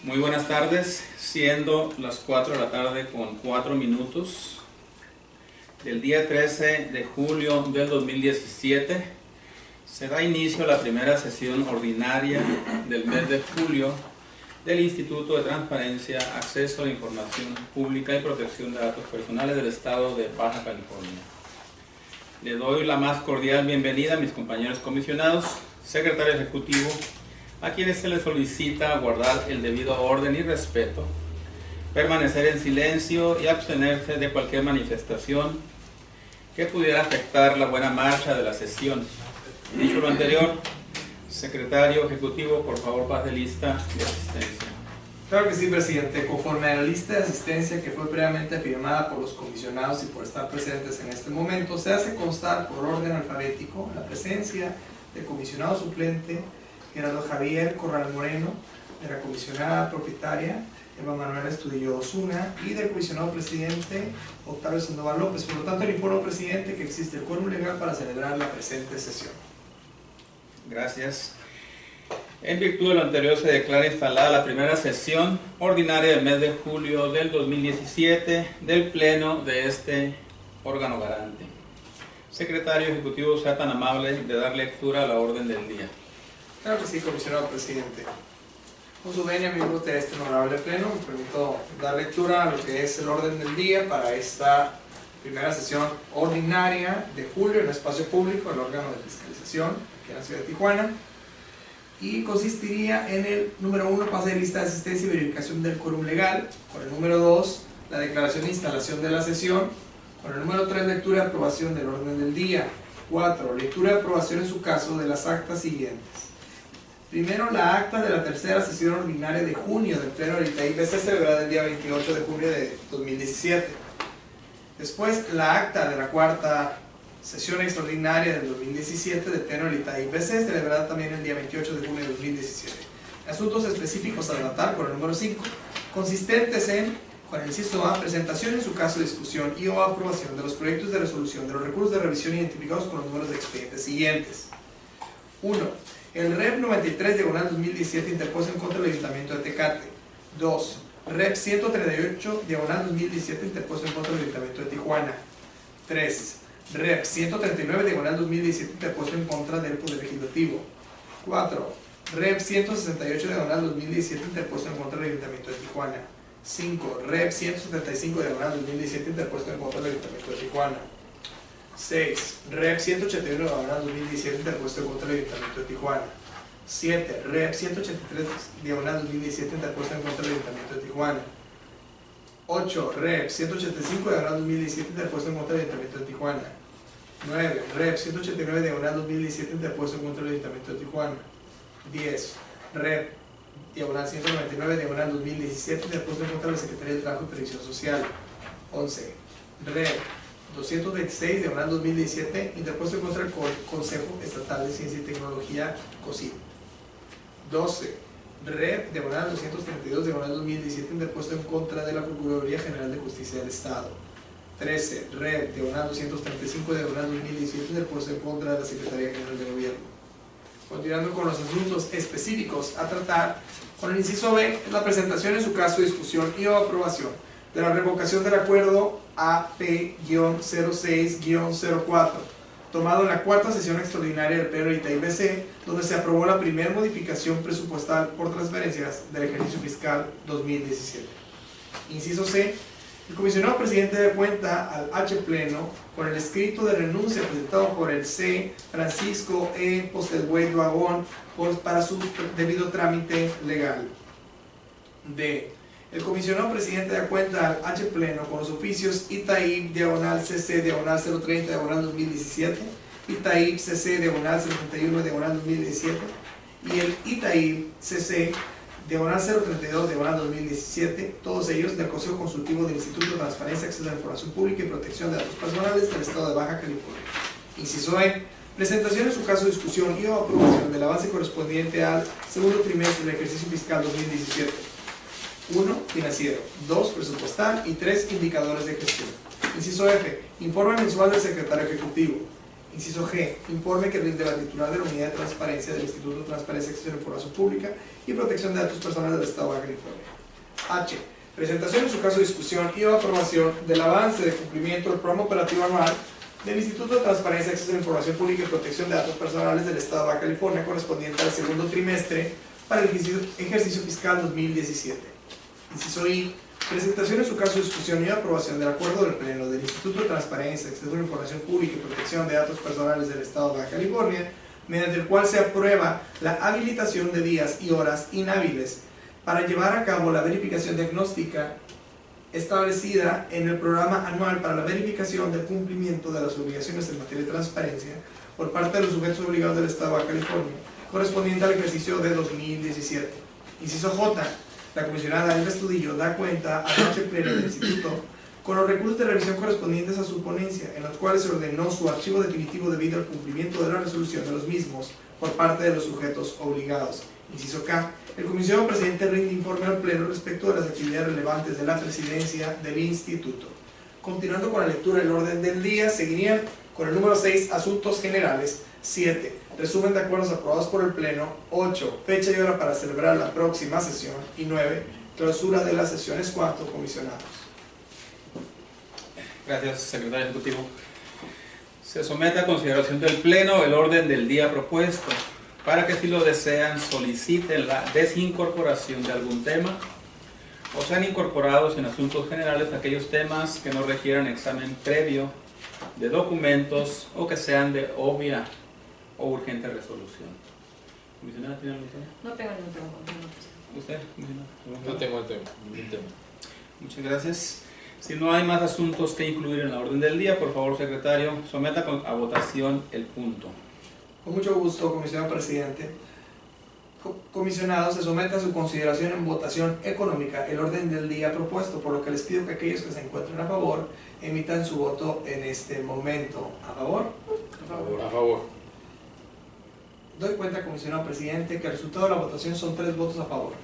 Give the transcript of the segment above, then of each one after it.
Muy buenas tardes, siendo las 4 de la tarde con 4 minutos del día 13 de julio del 2017, se da inicio a la primera sesión ordinaria del mes de julio del Instituto de Transparencia, Acceso a la Información Pública y Protección de Datos Personales del Estado de Baja California. Le doy la más cordial bienvenida a mis compañeros comisionados, secretario ejecutivo, a quienes se les solicita guardar el debido orden y respeto, permanecer en silencio y abstenerse de cualquier manifestación que pudiera afectar la buena marcha de la sesión. Dicho lo anterior, secretario ejecutivo, por favor, pase lista de asistencia. Claro que sí, presidente. Conforme a la lista de asistencia que fue previamente firmada por los comisionados y por estar presentes en este momento, se hace constar por orden alfabético la presencia del comisionado suplente Gerardo Javier Corral Moreno, de la comisionada propietaria Eva Manuela Estudillo Osuna y del comisionado presidente Octavio Sandoval López. Por lo tanto, le informo, presidente, que existe el quórum legal para celebrar la presente sesión. Gracias. En virtud de lo anterior, se declara instalada la primera sesión ordinaria del mes de julio del 2017 del Pleno de este órgano garante. Secretario ejecutivo, sea tan amable de dar lectura a la orden del día. Claro que sí, comisionado presidente. Con su venia, miembros de este honorable pleno, me permito dar lectura a lo que es el orden del día para esta primera sesión ordinaria de julio en espacio público, el órgano de fiscalización aquí en la ciudad de Tijuana, y consistiría en el número 1, pase de lista de asistencia y verificación del quórum legal; con el número 2, la declaración de instalación de la sesión; con el número 3, lectura y aprobación del orden del día; 4, lectura y aprobación en su caso de las actas siguientes. Primero, la acta de la tercera sesión ordinaria de junio del Pleno del ITAI-BC, celebrada el día 28 de junio de 2017. Después, la acta de la cuarta sesión extraordinaria del 2017 del Pleno del ITAI-BC, celebrada también el día 28 de junio de 2017. Asuntos específicos a tratar, con el número 5, consistentes en, con el inciso A, presentación en su caso, discusión y o aprobación de los proyectos de resolución de los recursos de revisión identificados con los números de expedientes siguientes. 1. El REP 93/2017 interpuesto en contra del Ayuntamiento de Tecate. 2. REP 138/2017 interpuesto en contra del Ayuntamiento de Tijuana. 3. REP 139/2017 interpuesto en contra del Poder Legislativo. 4. REP 168/2017 interpuesto en contra del Ayuntamiento de Tijuana. 5. REP 175/2017 interpuesto en contra del Ayuntamiento de Tijuana. 6. REP 181/2017 interpuesto en contra del Ayuntamiento de Tijuana. 7. REP 183/2017 interpuesto en contra del Ayuntamiento de Tijuana. 8. REP 185/2017 interpuesto en contra del Ayuntamiento de Tijuana. 9. REP 189/2017 interpuesto en contra del Ayuntamiento de Tijuana. 10. REP 199/2017 interpuesto en contra de la Secretaría de Trabajo y Previsión Social. 11. REP 226/2017 interpuesto en contra del Consejo Estatal de Ciencia y Tecnología, COSIT. 12. REP 232/2017 interpuesto en contra de la Procuraduría General de Justicia del Estado. 13. REP 235/2017 interpuesto en contra de la Secretaría General de Gobierno. Continuando con los asuntos específicos a tratar, con el inciso B, la presentación en su caso, discusión y o aprobación de la revocación del acuerdo AP-06-04, tomado en la cuarta sesión extraordinaria del Pleno del ITAI-BC, donde se aprobó la primera modificación presupuestal por transferencias del ejercicio fiscal 2017. Inciso C. El comisionado presidente da cuenta al H Pleno con el escrito de renuncia presentado por el C. Francisco E. Postelwey Vagón para su debido trámite legal. D. El comisionado presidente da cuenta al H Pleno con los oficios ITAIP-CC-030-2017, ITAIP-CC-031-2017 y el ITAIP-CC-032-2017, todos ellos del Consejo Consultivo del Instituto de Transparencia, Acceso a la Información Pública y Protección de Datos Personales del Estado de Baja California. Inciso E. Presentación en su caso, discusión y o aprobación del avance correspondiente al segundo trimestre del ejercicio fiscal 2017. 1. Financiero. 2. Presupuestal. Y 3. Indicadores de gestión. Inciso F. Informe mensual del secretario ejecutivo. Inciso G. Informe que rinde la titular de la Unidad de Transparencia del Instituto de Transparencia, Acceso a la Información Pública y Protección de Datos Personales del Estado de Baja California. H. Presentación en su caso, discusión y aprobación del avance de cumplimiento del programa operativo anual del Instituto de Transparencia, Acceso a la Información Pública y Protección de Datos Personales del Estado de Baja California correspondiente al segundo trimestre para el ejercicio fiscal 2017. Inciso I. Presentación en su caso, discusión y aprobación del acuerdo del Pleno del Instituto de Transparencia, Acceso a la Información Pública y Protección de Datos Personales del Estado de Baja California, mediante el cual se aprueba la habilitación de días y horas inhábiles para llevar a cabo la verificación diagnóstica establecida en el programa anual para la verificación del cumplimiento de las obligaciones en materia de transparencia por parte de los sujetos obligados del Estado de Baja California, correspondiente al ejercicio de 2017. Inciso J. La comisionada Elba Estudillo da cuenta a la noche plena del Instituto con los recursos de revisión correspondientes a su ponencia, en los cuales se ordenó su archivo definitivo debido al cumplimiento de la resolución de los mismos por parte de los sujetos obligados. Inciso K. El comisionado presidente rinde informe al Pleno respecto de las actividades relevantes de la presidencia del Instituto. Continuando con la lectura del orden del día, seguirían con el número 6, asuntos generales. 7. Resumen de acuerdos aprobados por el Pleno. 8. Fecha y hora para celebrar la próxima sesión. Y 9. Clausura de las sesiones. 4. Comisionados. Gracias, secretario ejecutivo. Se somete a consideración del Pleno el orden del día propuesto, para que si lo desean soliciten la desincorporación de algún tema o sean incorporados en asuntos generales aquellos temas que no requieran examen previo de documentos o que sean de obvia o urgente resolución. ¿Comisionada tiene algún tema? No tengo ningún tema. ¿Usted, comisionada? No tengo ningún tema. Muchas gracias. Si no hay más asuntos que incluir en la orden del día, por favor, secretario, someta a votación el punto. Con mucho gusto, comisionado presidente. Comisionado, se somete a su consideración en votación económica el orden del día propuesto, por lo que les pido que aquellos que se encuentren a favor emitan su voto en este momento. ¿A favor? A favor. A favor. Doy cuenta, comisionado presidente, que el resultado de la votación son 3 votos a favor.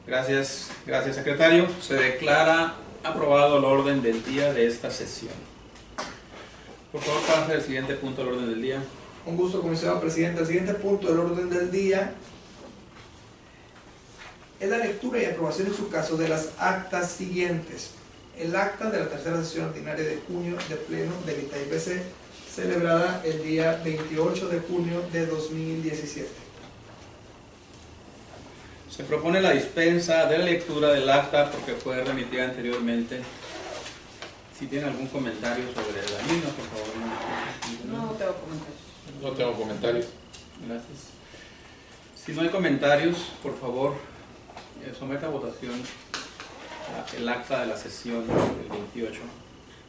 Gracias, secretario. Se declara aprobado el orden del día de esta sesión. Por favor, pase al siguiente punto del orden del día. Con gusto, comisionado presidente. El siguiente punto del orden del día es la lectura y aprobación en su caso de las actas siguientes. El acta de la tercera sesión ordinaria de junio de Pleno del ITAIBC, celebrada el día 28 de junio de 2017. Se propone la dispensa de la lectura del acta porque fue remitida anteriormente. Si tiene algún comentario sobre la misma, por favor. No tengo comentarios. No tengo comentarios. Gracias. Si no hay comentarios, por favor, someta a votación el acta de la sesión del 28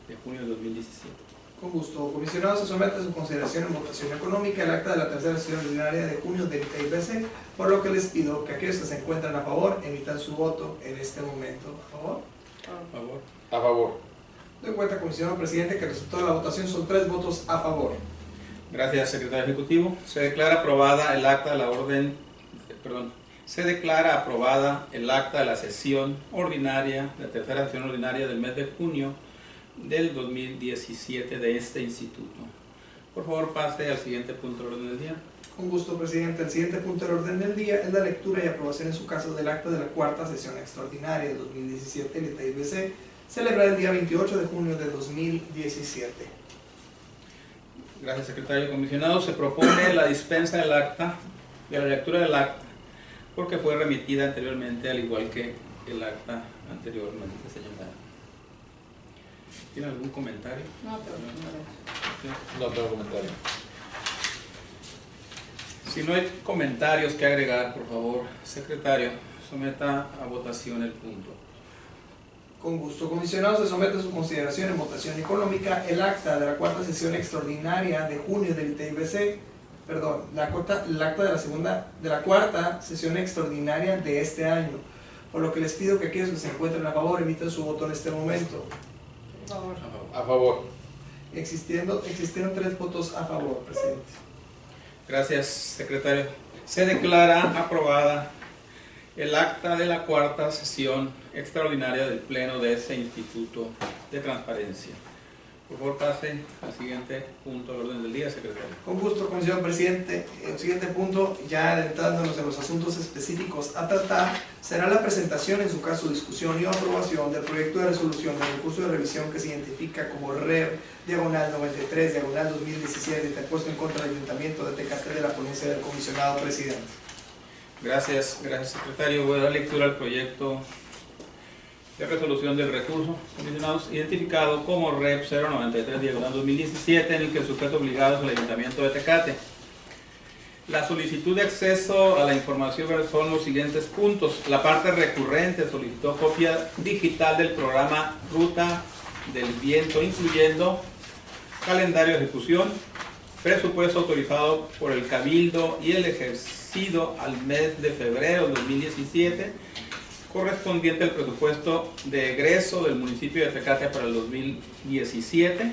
de junio de 2017. Con gusto. Comisionado, se somete a su consideración en votación económica el acta de la tercera sesión ordinaria de junio del ITAIBC, por lo que les pido que aquellos que se encuentran a favor emitan su voto en este momento. ¿A favor? Por favor. A favor. Doy cuenta, comisionado presidente, que el resultado de la votación son 3 votos a favor. Gracias, secretario ejecutivo. Se declara aprobada el acta de la Se declara aprobada el acta de la sesión ordinaria, la tercera sesión ordinaria del mes de junio del 2017 de este instituto. Por favor, pase al siguiente punto del orden del día. Con gusto, presidente. El siguiente punto del orden del día es la lectura y aprobación en su caso del acta de la cuarta sesión extraordinaria del 2017 del ITAIBC, celebrada el día 28 de junio de 2017. Gracias, secretario. Comisionado, se propone la dispensa del acta, de la lectura del acta, porque fue remitida anteriormente, al igual que el acta anteriormente señalada. ¿Tiene algún comentario? No tengo comentarios. No tengo comentarios. Si no hay comentarios que agregar, por favor, secretario, someta a votación el punto. Con gusto, comisionado, se somete a su consideración en votación económica el acta de la cuarta sesión extraordinaria de junio del ITAIBC, el acta de la cuarta sesión extraordinaria de este año, por lo que les pido que aquellos que se encuentren a favor emiten su voto en este momento. Por favor. A favor. Existieron 3 votos a favor, presidente. Gracias, secretario. Se declara aprobada el acta de la cuarta sesión extraordinaria del Pleno de ese Instituto de Transparencia. Por favor, pase al siguiente punto del orden del día, secretario. Con gusto, comisionado presidente. El siguiente punto, ya adentrándonos en los asuntos específicos a tratar, será la presentación, en su caso discusión y aprobación del proyecto de resolución del recurso de revisión que se identifica como REV diagonal 93 diagonal 2017 interpuesto en contra del Ayuntamiento de Tecate de la ponencia del comisionado presidente. Gracias, secretario. Voy a dar lectura al proyecto de resolución del recurso comisionados identificado como REP 093/2017, en el que el sujeto obligado es el Ayuntamiento de Tecate. La solicitud de acceso a la información son los siguientes puntos. La parte recurrente solicitó copia digital del programa Ruta del Viento, incluyendo calendario de ejecución, presupuesto autorizado por el Cabildo y el ejercido al mes de febrero del 2017, correspondiente al presupuesto de egreso del municipio de Tecate para el 2017,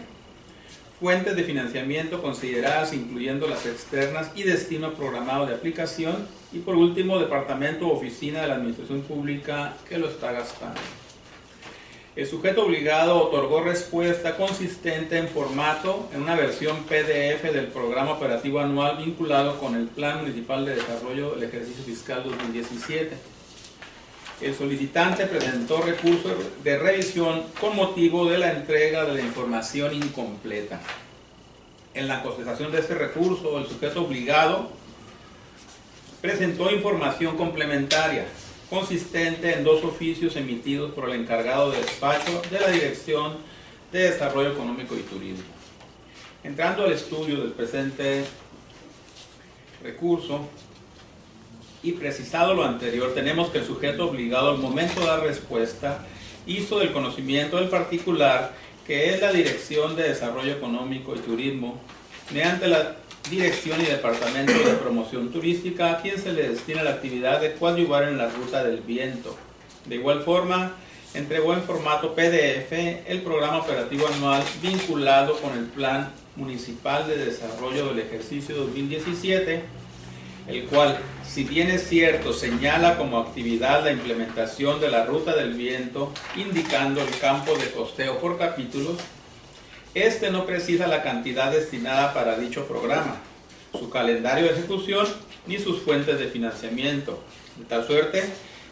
fuentes de financiamiento consideradas incluyendo las externas y destino programado de aplicación, y por último, departamento o oficina de la administración pública que lo está gastando. El sujeto obligado otorgó respuesta consistente en formato en una versión PDF del programa operativo anual vinculado con el Plan Municipal de Desarrollo del Ejercicio Fiscal 2017. El solicitante presentó recurso de revisión con motivo de la entrega de la información incompleta. En la contestación de este recurso, el sujeto obligado presentó información complementaria consistente en 2 oficios emitidos por el encargado de despacho de la Dirección de Desarrollo Económico y Turismo. Entrando al estudio del presente recurso, y precisado lo anterior, tenemos que el sujeto obligado al momento de dar respuesta hizo del conocimiento del particular, que es la Dirección de Desarrollo Económico y Turismo, mediante la Dirección y Departamento de Promoción Turística, a quien se le destina la actividad de coadyuvar en la Ruta del Viento. De igual forma, entregó en formato PDF el programa operativo anual vinculado con el Plan Municipal de Desarrollo del Ejercicio 2017, el cual, si bien es cierto, señala como actividad la implementación de la Ruta del Viento, indicando el campo de costeo por capítulos, este no precisa la cantidad destinada para dicho programa, su calendario de ejecución ni sus fuentes de financiamiento, de tal suerte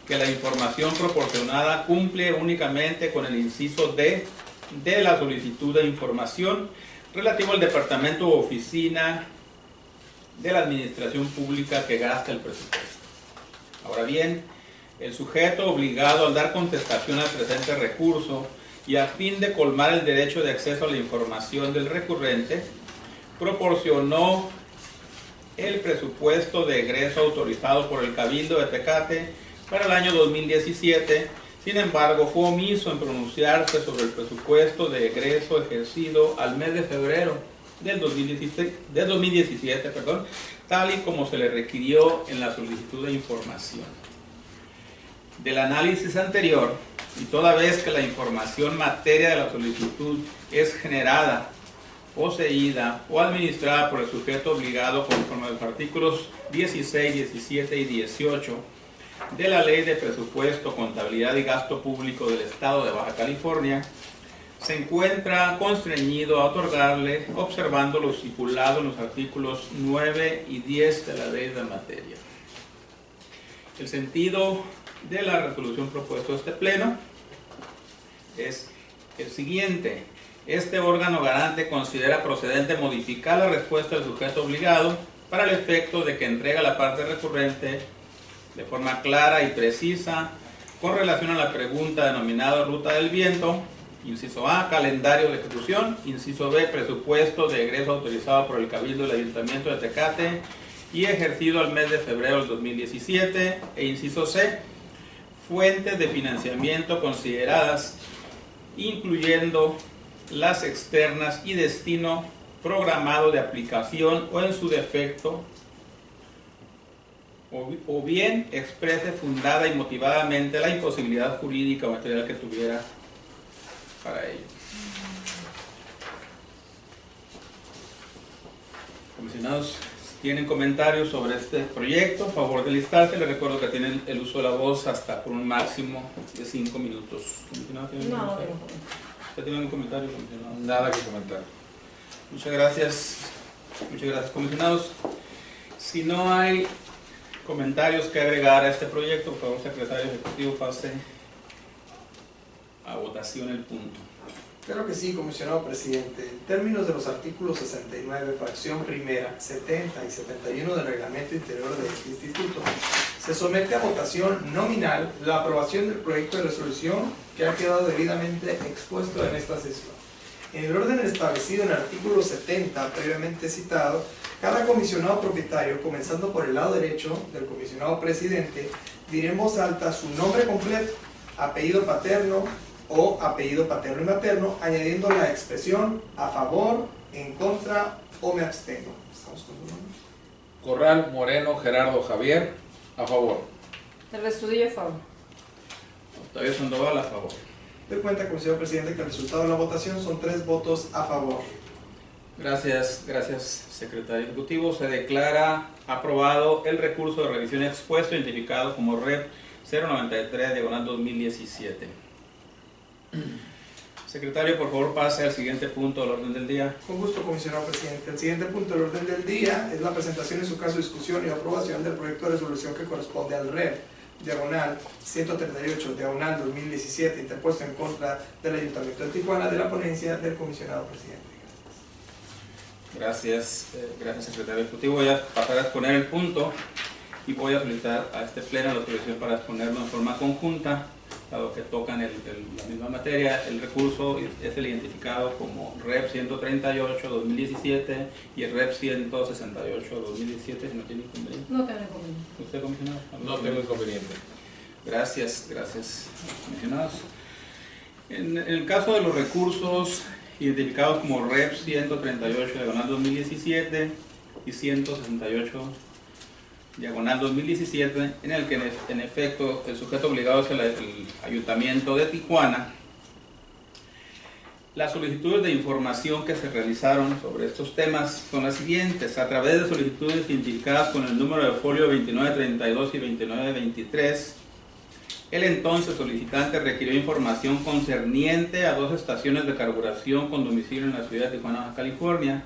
que la información proporcionada cumple únicamente con el inciso D de la solicitud de información relativo al departamento o oficina de la administración pública que gasta el presupuesto. Ahora bien, el sujeto obligado al dar contestación al presente recurso y a fin de colmar el derecho de acceso a la información del recurrente, proporcionó el presupuesto de egreso autorizado por el Cabildo de Tecate para el año 2017. Sin embargo, fue omiso en pronunciarse sobre el presupuesto de egreso ejercido al mes de febrero del 2017, tal y como se le requirió en la solicitud de información. Del análisis anterior, y toda vez que la información materia de la solicitud es generada, poseída o administrada por el sujeto obligado conforme a los artículos 16, 17 y 18 de la Ley de Presupuesto, Contabilidad y Gasto Público del Estado de Baja California, se encuentra constreñido a otorgarle, observando lo estipulado en los artículos 9 y 10 de la ley de materia. El sentido de la resolución propuesta a este pleno es el siguiente. Este órgano garante considera procedente modificar la respuesta del sujeto obligado para el efecto de que entrega la parte recurrente de forma clara y precisa con relación a la pregunta denominada Ruta del Viento. Inciso A, calendario de ejecución. Inciso B, presupuesto de egreso autorizado por el Cabildo del Ayuntamiento de Tecate y ejercido al mes de febrero del 2017. E inciso C, fuentes de financiamiento consideradas, incluyendo las externas y destino programado de aplicación, o en su defecto, o bien exprese fundada y motivadamente la imposibilidad jurídica o material que tuviera para ello. Comisionados, ¿tienen comentarios sobre este proyecto? A favor de listarse, les recuerdo que tienen el uso de la voz hasta por un máximo de 5 minutos. ¿Comisionado, tiene No, comentario? ¿Usted tiene algún comentario, comisionado? Nada que comentar. Muchas gracias, comisionados. Si no hay comentarios que agregar a este proyecto, por favor, secretario ejecutivo, pase a votación el punto. Claro que sí, comisionado presidente. En términos de los artículos 69, fracción primera, 70 y 71 del reglamento interior de este instituto, se somete a votación nominal la aprobación del proyecto de resolución que ha quedado debidamente expuesto en esta sesión. En el orden establecido en el artículo 70, previamente citado, cada comisionado propietario, comenzando por el lado derecho del comisionado presidente, dirá en voz alta su nombre completo, apellido paterno o apellido paterno y materno, añadiendo la expresión a favor, en contra o me abstengo. ¿Estamos con tu nombre? Corral Moreno Gerardo Javier, a favor. El Estudillo, a favor. Octavio Sandoval, a favor. Doy cuenta, comisionado presidente, que el resultado de la votación son 3 votos a favor. Gracias, secretario ejecutivo. Se declara aprobado el recurso de revisión expuesto, identificado como REP 093/2017. Secretario, por favor, pase al siguiente punto del orden del día. Con gusto, comisionado presidente. El siguiente punto del orden del día es la presentación en su caso, discusión y aprobación del proyecto de resolución que corresponde al REP, diagonal 138, diagonal 2017, interpuesto en contra del Ayuntamiento de Tijuana, de la ponencia del comisionado presidente. Gracias, secretario ejecutivo. Voy a pasar a exponer el punto y voy a solicitar a este pleno la autorización para exponerlo en forma conjunta, dado que tocan la misma materia. El recurso es el identificado como REP 138-2017 y el REP 168-2017, si no tiene inconveniente. No tengo inconveniente. ¿Usted, comisionado? No tengo inconveniente. Gracias, comisionados. En el caso de los recursos identificados como REP 138-2017 y 168-2017, en el que en efecto el sujeto obligado es el Ayuntamiento de Tijuana. Las solicitudes de información que se realizaron sobre estos temas son las siguientes: a través de solicitudes identificadas con el número de folio 2932 y 2923, el entonces solicitante requirió información concerniente a 2 estaciones de carburación con domicilio en la ciudad de Tijuana, Baja California,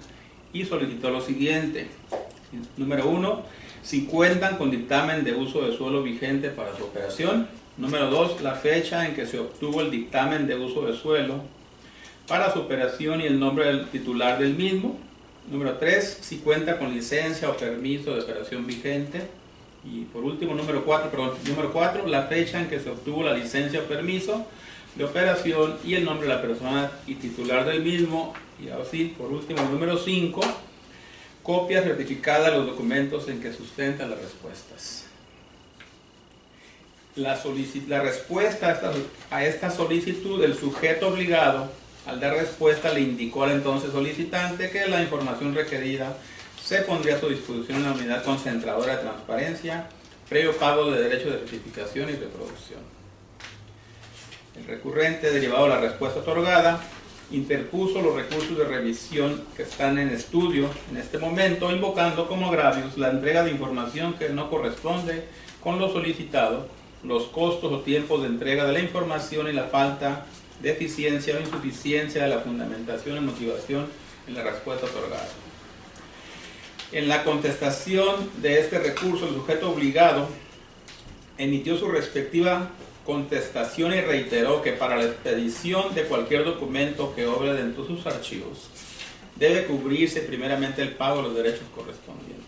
y solicitó lo siguiente. Número 1, si cuentan con dictamen de uso de suelo vigente para su operación. Número 2, la fecha en que se obtuvo el dictamen de uso de suelo para su operación y el nombre del titular del mismo. Número 3, si cuenta con licencia o permiso de operación vigente. Y por último, número 4, la fecha en que se obtuvo la licencia o permiso de operación y el nombre de la persona y titular del mismo. Y así, por último, número 5, copia certificada de los documentos en que sustentan las respuestas. La respuesta a esta solicitud, el sujeto obligado, al dar respuesta, le indicó al entonces solicitante que la información requerida se pondría a su disposición en la unidad concentradora de transparencia, previo pago de derechos de certificación y reproducción. El recurrente, derivado de la respuesta otorgada, interpuso los recursos de revisión que están en estudio en este momento, invocando como agravios la entrega de información que no corresponde con lo solicitado, los costos o tiempos de entrega de la información y la falta de eficiencia o insuficiencia de la fundamentación y motivación en la respuesta otorgada. En la contestación de este recurso, el sujeto obligado emitió su respectiva contestación y reiteró que para la expedición de cualquier documento que obre dentro de sus archivos debe cubrirse primeramente el pago de los derechos correspondientes.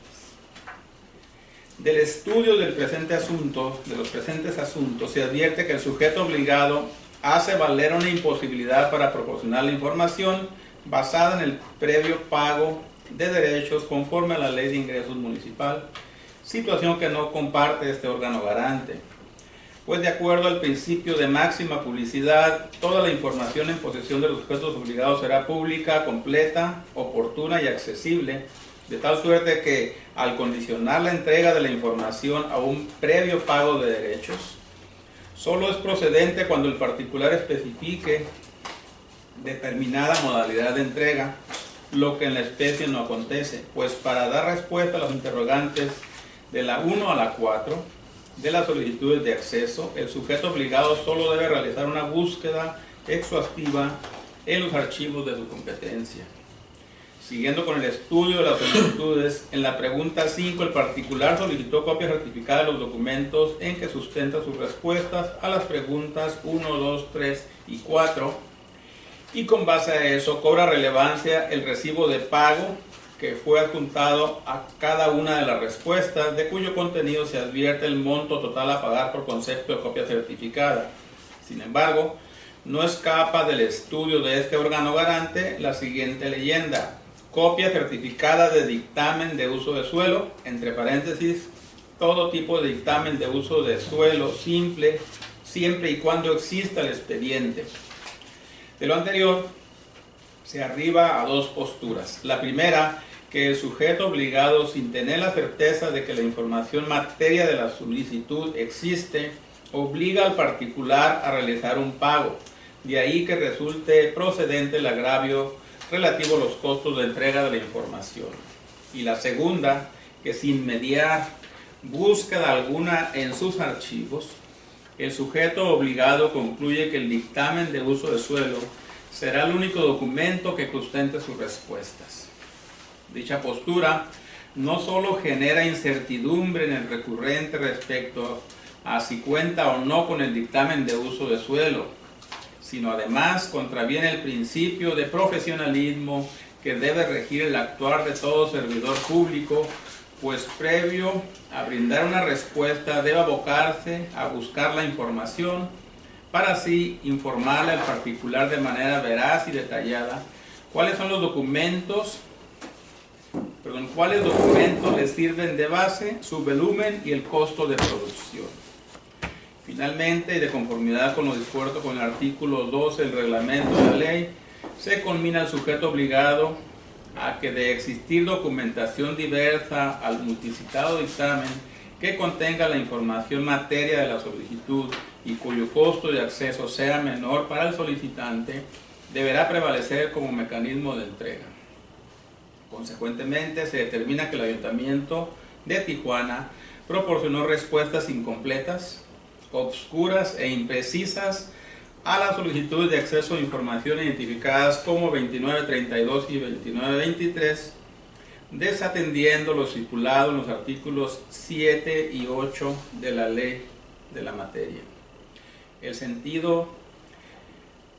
Del estudio del presente asunto, de los presentes asuntos, se advierte que el sujeto obligado hace valer una imposibilidad para proporcionar la información basada en el previo pago de derechos conforme a la Ley de Ingresos Municipal, situación que no comparte este órgano garante, pues de acuerdo al principio de máxima publicidad, toda la información en posesión de los sujetos obligados será pública, completa, oportuna y accesible, de tal suerte que al condicionar la entrega de la información a un previo pago de derechos, solo es procedente cuando el particular especifique determinada modalidad de entrega, lo que en la especie no acontece, pues para dar respuesta a los interrogantes de la 1 a la 4 de las solicitudes de acceso, el sujeto obligado solo debe realizar una búsqueda exhaustiva en los archivos de su competencia. Siguiendo con el estudio de las solicitudes, en la pregunta 5 el particular solicitó copia certificada de los documentos en que sustenta sus respuestas a las preguntas 1, 2, 3 y 4 y con base a eso cobra relevancia el recibo de pago que fue adjuntado a cada una de las respuestas, de cuyo contenido se advierte el monto total a pagar por concepto de copia certificada. Sin embargo, no escapa del estudio de este órgano garante la siguiente leyenda: copia certificada de dictamen de uso de suelo, entre paréntesis, todo tipo de dictamen de uso de suelo simple, siempre y cuando exista el expediente. De lo anterior, se arriba a dos posturas. La primera, que el sujeto obligado, sin tener la certeza de que la información materia de la solicitud existe, obliga al particular a realizar un pago. De ahí que resulte procedente el agravio relativo a los costos de entrega de la información. Y la segunda, que sin mediar búsqueda alguna en sus archivos, el sujeto obligado concluye que el dictamen de uso de suelo será el único documento que sustente sus respuestas. Dicha postura no solo genera incertidumbre en el recurrente respecto a si cuenta o no con el dictamen de uso de suelo, sino además contraviene el principio de profesionalismo que debe regir el actuar de todo servidor público, pues previo a brindar una respuesta debe abocarse a buscar la información para así informarle al particular de manera veraz y detallada cuáles documentos le sirven de base, su volumen y el costo de producción. Finalmente, y de conformidad con lo dispuesto con el artículo 12 del reglamento de la ley, se conmina al sujeto obligado a que de existir documentación diversa al multicitado dictamen que contenga la información materia de la solicitud y cuyo costo de acceso sea menor para el solicitante, deberá prevalecer como mecanismo de entrega. Consecuentemente, se determina que el Ayuntamiento de Tijuana proporcionó respuestas incompletas, obscuras e imprecisas a las solicitudes de acceso a información identificadas como 2932 y 2923, desatendiendo lo estipulado en los artículos 7 y 8 de la ley de la materia. El sentido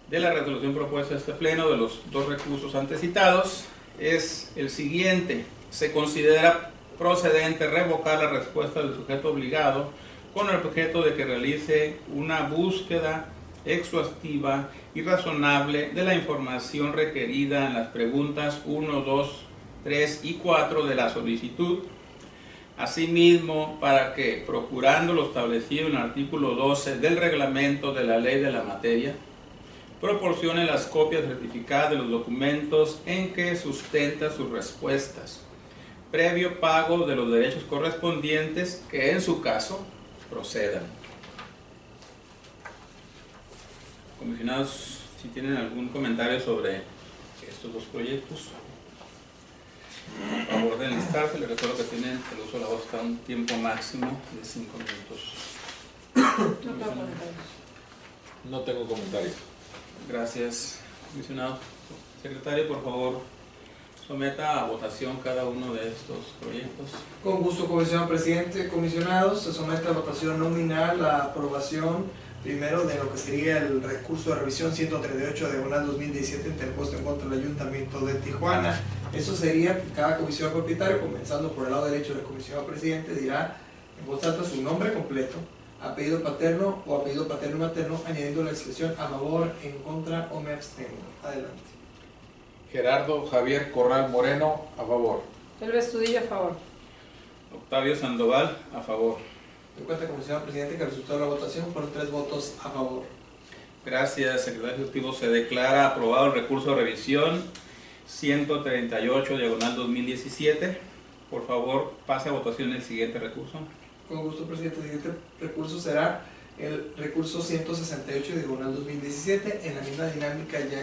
de la resolución propuesta a este pleno de los dos recursos antes citados es el siguiente: se considera procedente revocar la respuesta del sujeto obligado con el objeto de que realice una búsqueda exhaustiva y razonable de la información requerida en las preguntas 1, 2, 3 y 4 de la solicitud. Asimismo, para que, procurando lo establecido en el artículo 12 del reglamento de la ley de la materia, proporcione las copias certificadas de los documentos en que sustenta sus respuestas, previo pago de los derechos correspondientes que en su caso procedan. Comisionados, si tienen algún comentario sobre estos dos proyectos, por favor de enlistarse. Les recuerdo que tienen el uso de la voz hasta un tiempo máximo de 5 minutos. No tengo comentarios. Gracias, comisionado. Secretario, por favor, someta a votación cada uno de estos proyectos. Con gusto, comisionado presidente. Comisionados, se somete a votación nominal la aprobación primero de lo que sería el recurso de revisión 138/2017 interpuesto en contra del Ayuntamiento de Tijuana. Eso sería que cada comisionado propietario, comenzando por el lado derecho del comisionado presidente, dirá en voz alta su nombre completo, apellido paterno o apellido paterno y materno, añadiendo la expresión a favor, en contra o me abstengo. Adelante. Gerardo Javier Corral Moreno, a favor. El Estudillo a favor. Octavio Sandoval, a favor. En cuenta, comisionado presidente, que el resultado de la votación fueron 3 votos a favor. Gracias, secretario ejecutivo. Se declara aprobado el recurso de revisión 138/2017. Por favor, pase a votación el siguiente recurso. Con gusto, presidente. El siguiente recurso será el recurso 168/2017. En la misma dinámica ya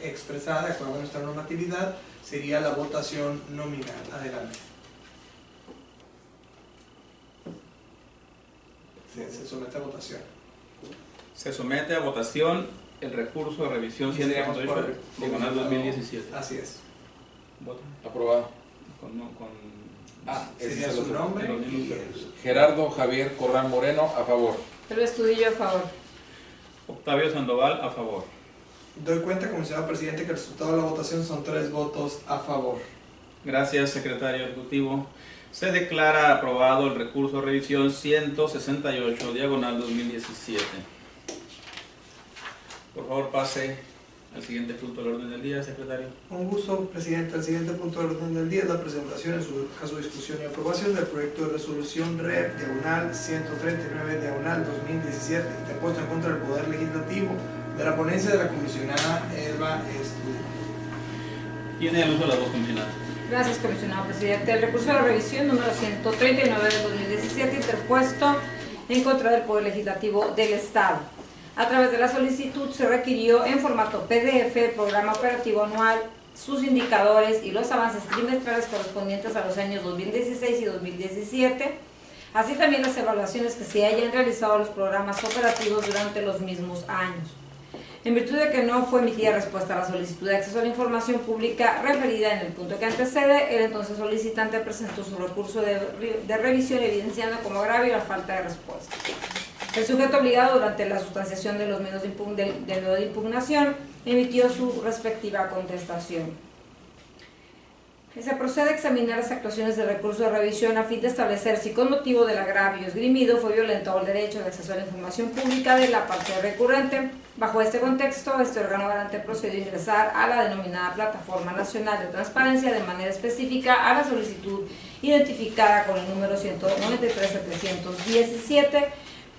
expresada, de acuerdo a nuestra normatividad, sería la votación nominal. Adelante. Se somete a votación. Se somete a votación el recurso de revisión Iniciaríamos por 168, diagonal 2017. Así es. Voto. Aprobado. Sería ese es el su otro. nombre los mismos y términos. Gerardo Javier Corral Moreno, a favor. Pérez Estudillo a favor. Octavio Sandoval, a favor. doy cuenta, comisionado presidente, que el resultado de la votación son 3 votos a favor. Gracias, secretario ejecutivo. Se declara aprobado el recurso de revisión 168, diagonal 2017. Por favor, pase al siguiente punto del orden del día, secretario. Con gusto, presidente. El siguiente punto del orden del día es la presentación, en su caso discusión y aprobación, del proyecto de resolución REP diagonal 139 diagonal 2017, interpuesto en contra del Poder Legislativo, de la ponencia de la comisionada Elba Estudillo. Tiene el uso de la voz, comisionada. Gracias, comisionado presidente. El recurso de revisión número 139 de 2017, interpuesto en contra del Poder Legislativo del Estado. A través de la solicitud se requirió en formato PDF el programa operativo anual, sus indicadores y los avances trimestrales correspondientes a los años 2016 y 2017, así también las evaluaciones que se hayan realizado a los programas operativos durante los mismos años. En virtud de que no fue emitida respuesta a la solicitud de acceso a la información pública referida en el punto que antecede, el entonces solicitante presentó su recurso de revisión evidenciando como agravio la falta de respuesta. El sujeto obligado, durante la sustanciación de los medios del medio de impugnación, emitió su respectiva contestación. Se procede a examinar las actuaciones del recurso de revisión a fin de establecer si con motivo del agravio esgrimido fue violentado el derecho de acceso a la información pública de la parte recurrente. Bajo este contexto, este órgano garante procedió a ingresar a la denominada Plataforma Nacional de Transparencia de manera específica a la solicitud identificada con el número 193-717,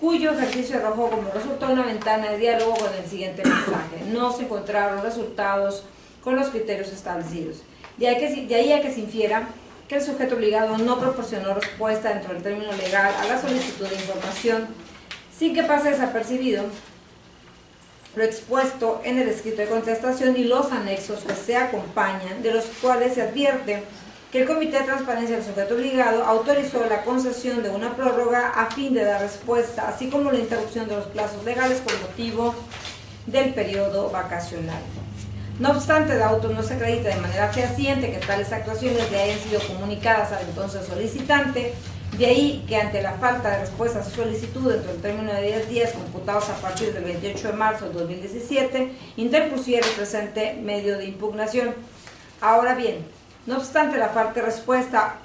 cuyo ejercicio arrojó como resultado una ventana de diálogo con el siguiente mensaje: no se encontraron resultados con los criterios establecidos. De ahí a que se infiera que el sujeto obligado no proporcionó respuesta dentro del término legal a la solicitud de información, sin que pase desapercibido lo expuesto en el escrito de contestación y los anexos que se acompañan, de los cuales se advierte que el Comité de Transparencia del sujeto obligado autorizó la concesión de una prórroga a fin de dar respuesta, así como la interrupción de los plazos legales por motivo del periodo vacacional. No obstante, de autos no se acredita de manera fehaciente que tales actuaciones le hayan sido comunicadas al entonces solicitante, de ahí que ante la falta de respuesta a su solicitud dentro del término de 10 días computados a partir del 28 de marzo de 2017, interpusiera el presente medio de impugnación. Ahora bien, no obstante la falta de respuesta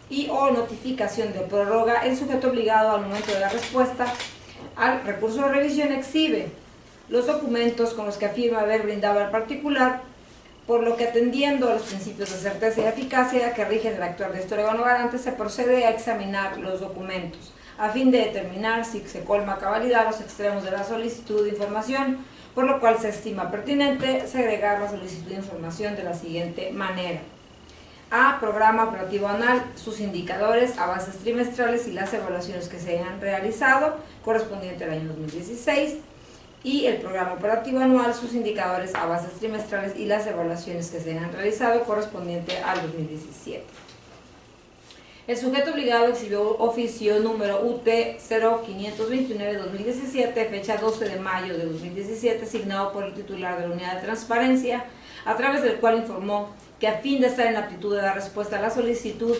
y o notificación de prórroga, el sujeto obligado al momento de la respuesta al recurso de revisión exhibe los documentos con los que afirma haber brindado al particular, por lo que atendiendo a los principios de certeza y eficacia que rigen el actuar de este órgano garante, se procede a examinar los documentos a fin de determinar si se colma a cabalidad los extremos de la solicitud de información, por lo cual se estima pertinente segregar la solicitud de información de la siguiente manera: A. Programa operativo anual, sus indicadores, avances trimestrales y las evaluaciones que se hayan realizado correspondiente al año 2016. Y el programa operativo anual, sus indicadores, avances trimestrales y las evaluaciones que se hayan realizado correspondiente al 2017. El sujeto obligado exhibió oficio número UT 0529-2017, fecha 12 de mayo de 2017, asignado por el titular de la Unidad de Transparencia, a través del cual informó que a fin de estar en aptitud de dar respuesta a la solicitud,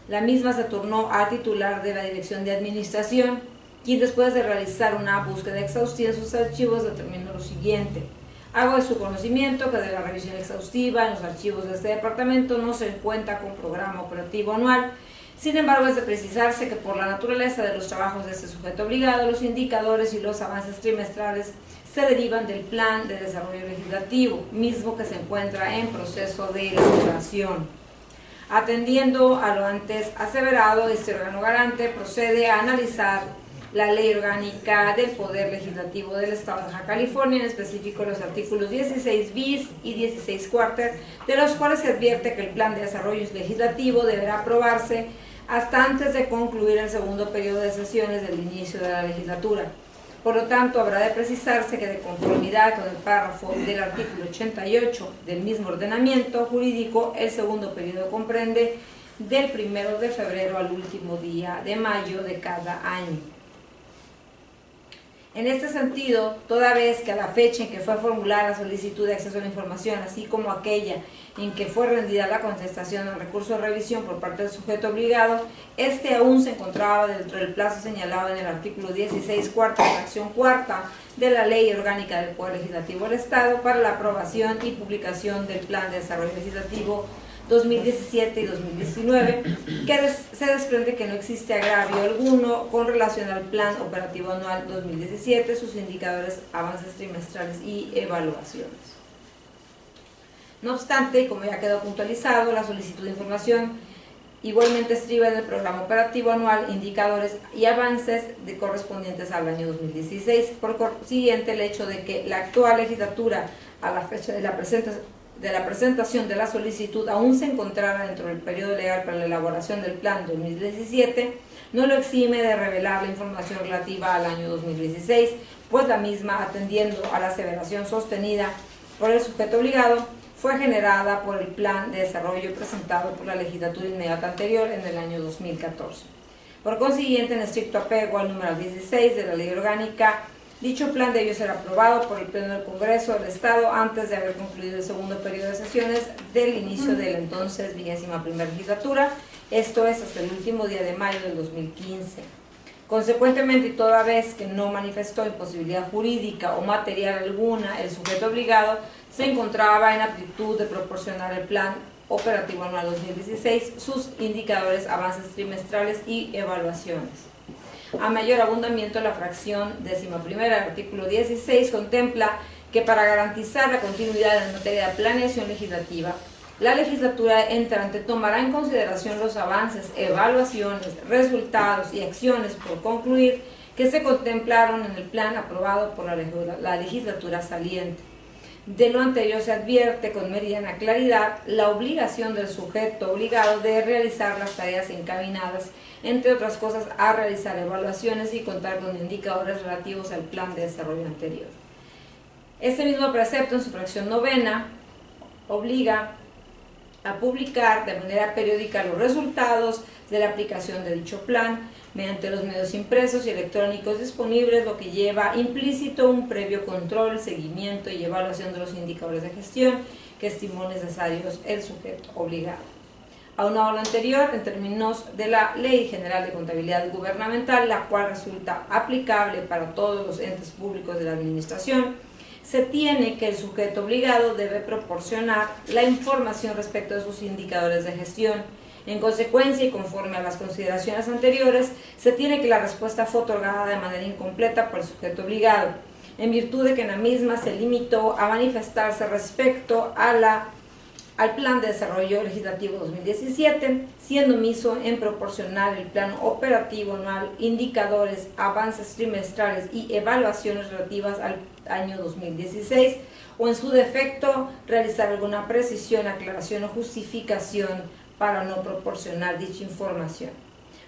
la misma se turnó a titular de la Dirección de Administración, quien después de realizar una búsqueda exhaustiva en sus archivos determinó lo siguiente: hago de su conocimiento que de la revisión exhaustiva en los archivos de este departamento no se cuenta con programa operativo anual. Sin embargo, es de precisarse que por la naturaleza de los trabajos de este sujeto obligado, los indicadores y los avances trimestrales se derivan del Plan de Desarrollo Legislativo, mismo que se encuentra en proceso de elaboración. Atendiendo a lo antes aseverado, este órgano garante procede a analizar la Ley Orgánica del Poder Legislativo del Estado de Baja California, en específico los artículos 16 bis y 16 cuarter, de los cuales se advierte que el Plan de Desarrollo Legislativo deberá aprobarse hasta antes de concluir el segundo periodo de sesiones del inicio de la legislatura. Por lo tanto, habrá de precisarse que, de conformidad con el párrafo del artículo 88 del mismo ordenamiento jurídico, el segundo periodo comprende del 1 de febrero al último día de mayo de cada año. En este sentido, toda vez que a la fecha en que fue formulada la solicitud de acceso a la información, así como aquella en que fue rendida la contestación al recurso de revisión por parte del sujeto obligado, este aún se encontraba dentro del plazo señalado en el artículo 16, cuarta, fracción cuarta de la Ley Orgánica del Poder Legislativo del Estado para la aprobación y publicación del Plan de Desarrollo Legislativo 2017 y 2019, que se desprende que no existe agravio alguno con relación al Plan Operativo Anual 2017, sus indicadores, avances trimestrales y evaluaciones. No obstante, y como ya quedó puntualizado, la solicitud de información igualmente estriba en el Programa Operativo Anual, indicadores y avances correspondientes al año 2016. Por consiguiente, el hecho de que la actual legislatura, a la fecha de la presentación de la solicitud, aún se encontrara dentro del periodo legal para la elaboración del Plan 2017, no lo exime de revelar la información relativa al año 2016, pues la misma, atendiendo a la aseveración sostenida por el sujeto obligado, fue generada por el Plan de Desarrollo presentado por la legislatura inmediata anterior en el año 2014. Por consiguiente, en estricto apego al número 16 de la Ley Orgánica, dicho plan debió ser aprobado por el Pleno del Congreso del Estado antes de haber concluido el segundo periodo de sesiones del inicio de la entonces 21ª legislatura, esto es, hasta el último día de mayo del 2015. Consecuentemente, y toda vez que no manifestó imposibilidad jurídica o material alguna, el sujeto obligado se encontraba en aptitud de proporcionar el Plan Operativo Anual 2016, sus indicadores, avances trimestrales y evaluaciones. A mayor abundamiento, la fracción 11ª del artículo 16 contempla que para garantizar la continuidad en materia de planeación legislativa, la legislatura entrante tomará en consideración los avances, evaluaciones, resultados y acciones por concluir que se contemplaron en el plan aprobado por la legislatura saliente. De lo anterior se advierte con meridiana claridad la obligación del sujeto obligado de realizar las tareas encaminadas, entre otras cosas, a realizar evaluaciones y contar con indicadores relativos al plan de desarrollo anterior. Este mismo precepto, en su fracción 9ª, obliga a publicar de manera periódica los resultados de la aplicación de dicho plan mediante los medios impresos y electrónicos disponibles, lo que lleva implícito un previo control, seguimiento y evaluación de los indicadores de gestión que estime necesarios el sujeto obligado. Aunado a lo anterior, en términos de la Ley General de Contabilidad Gubernamental, la cual resulta aplicable para todos los entes públicos de la Administración, se tiene que el sujeto obligado debe proporcionar la información respecto de sus indicadores de gestión. En consecuencia y conforme a las consideraciones anteriores, se tiene que la respuesta fue otorgada de manera incompleta por el sujeto obligado, en virtud de que en la misma se limitó a manifestarse respecto al Plan de Desarrollo Legislativo 2017, siendo omiso en proporcionar el Plan Operativo Anual, indicadores, avances trimestrales y evaluaciones relativas al año 2016, o en su defecto realizar alguna precisión, aclaración o justificación para no proporcionar dicha información.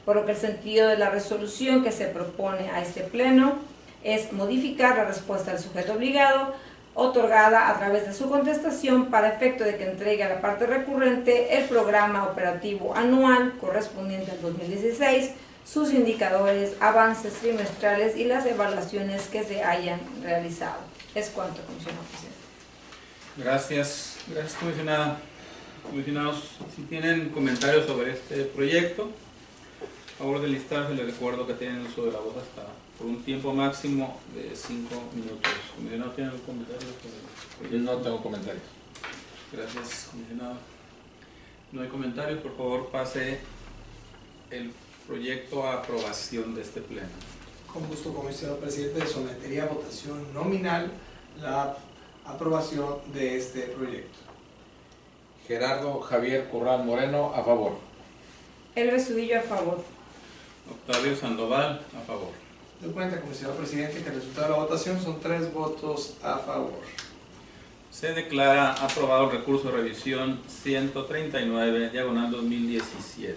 Por lo que el sentido de la resolución que se propone a este pleno es modificar la respuesta del sujeto obligado otorgada a través de su contestación para efecto de que entregue a la parte recurrente el programa operativo anual correspondiente al 2016, sus indicadores, avances trimestrales y las evaluaciones que se hayan realizado. Es cuanto, comisionado presidente. Gracias, comisionada. Comisionados, si tienen comentarios sobre este proyecto, a favor de listarse, les recuerdo que tienen uso de la voz hasta por un tiempo máximo de 5 minutos. ¿Comisionado tiene algún comentario sobre el proyecto? No tengo comentarios. Gracias, comisionado. No hay comentarios, por favor pase el proyecto a aprobación de este pleno. Con gusto, comisionado presidente, sometería a votación nominal la aprobación de este proyecto. Gerardo Javier Currán Moreno, a favor. Elves Zudillo, a favor. Octavio Sandoval, a favor. De cuenta, comisionado presidente, que el resultado de la votación son 3 votos a favor. Se declara aprobado el recurso de revisión 139, diagonal 2017.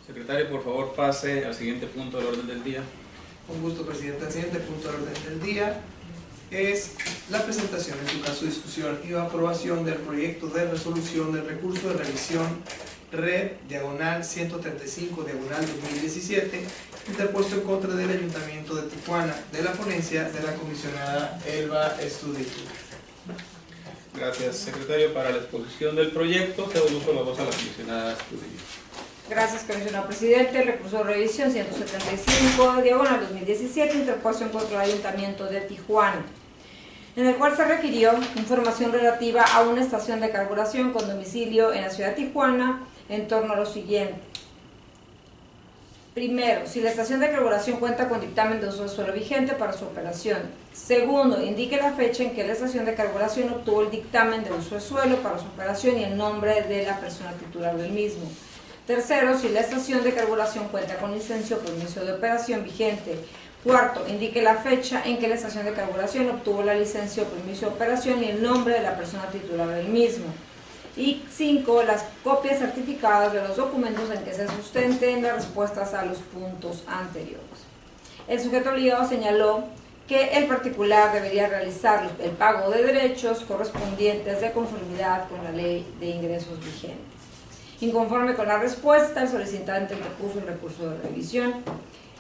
Secretario, por favor, pase al siguiente punto del orden del día. Con gusto, presidente. El siguiente punto del orden del día es la presentación, en su caso discusión y aprobación del proyecto de resolución del recurso de revisión red diagonal 135 diagonal 2017, interpuesto en contra del Ayuntamiento de Tijuana, de la ponencia de la comisionada Elba Estudillo. Gracias, secretario. Para la exposición del proyecto, cedo el uso de la voz a la comisionada Estudillo. Gracias, comisionado presidente. El recurso de revisión 175 diagonal 2017, interpuesto en contra del Ayuntamiento de Tijuana, en el cual se requirió información relativa a una estación de carburación con domicilio en la ciudad de Tijuana en torno a lo siguiente. Primero, si la estación de carburación cuenta con dictamen de uso de suelo vigente para su operación. Segundo, indique la fecha en que la estación de carburación obtuvo el dictamen de uso de suelo para su operación y el nombre de la persona titular del mismo. Tercero, si la estación de carburación cuenta con licencia o permiso de operación vigente. Cuarto, indique la fecha en que la estación de carburación obtuvo la licencia o permiso de operación y el nombre de la persona titular del mismo. Y 5. Las copias certificadas de los documentos en que se sustenten las respuestas a los puntos anteriores. El sujeto obligado señaló que el particular debería realizar el pago de derechos correspondientes de conformidad con la ley de ingresos vigente. Inconforme con la respuesta, el solicitante interpuso el recurso de revisión.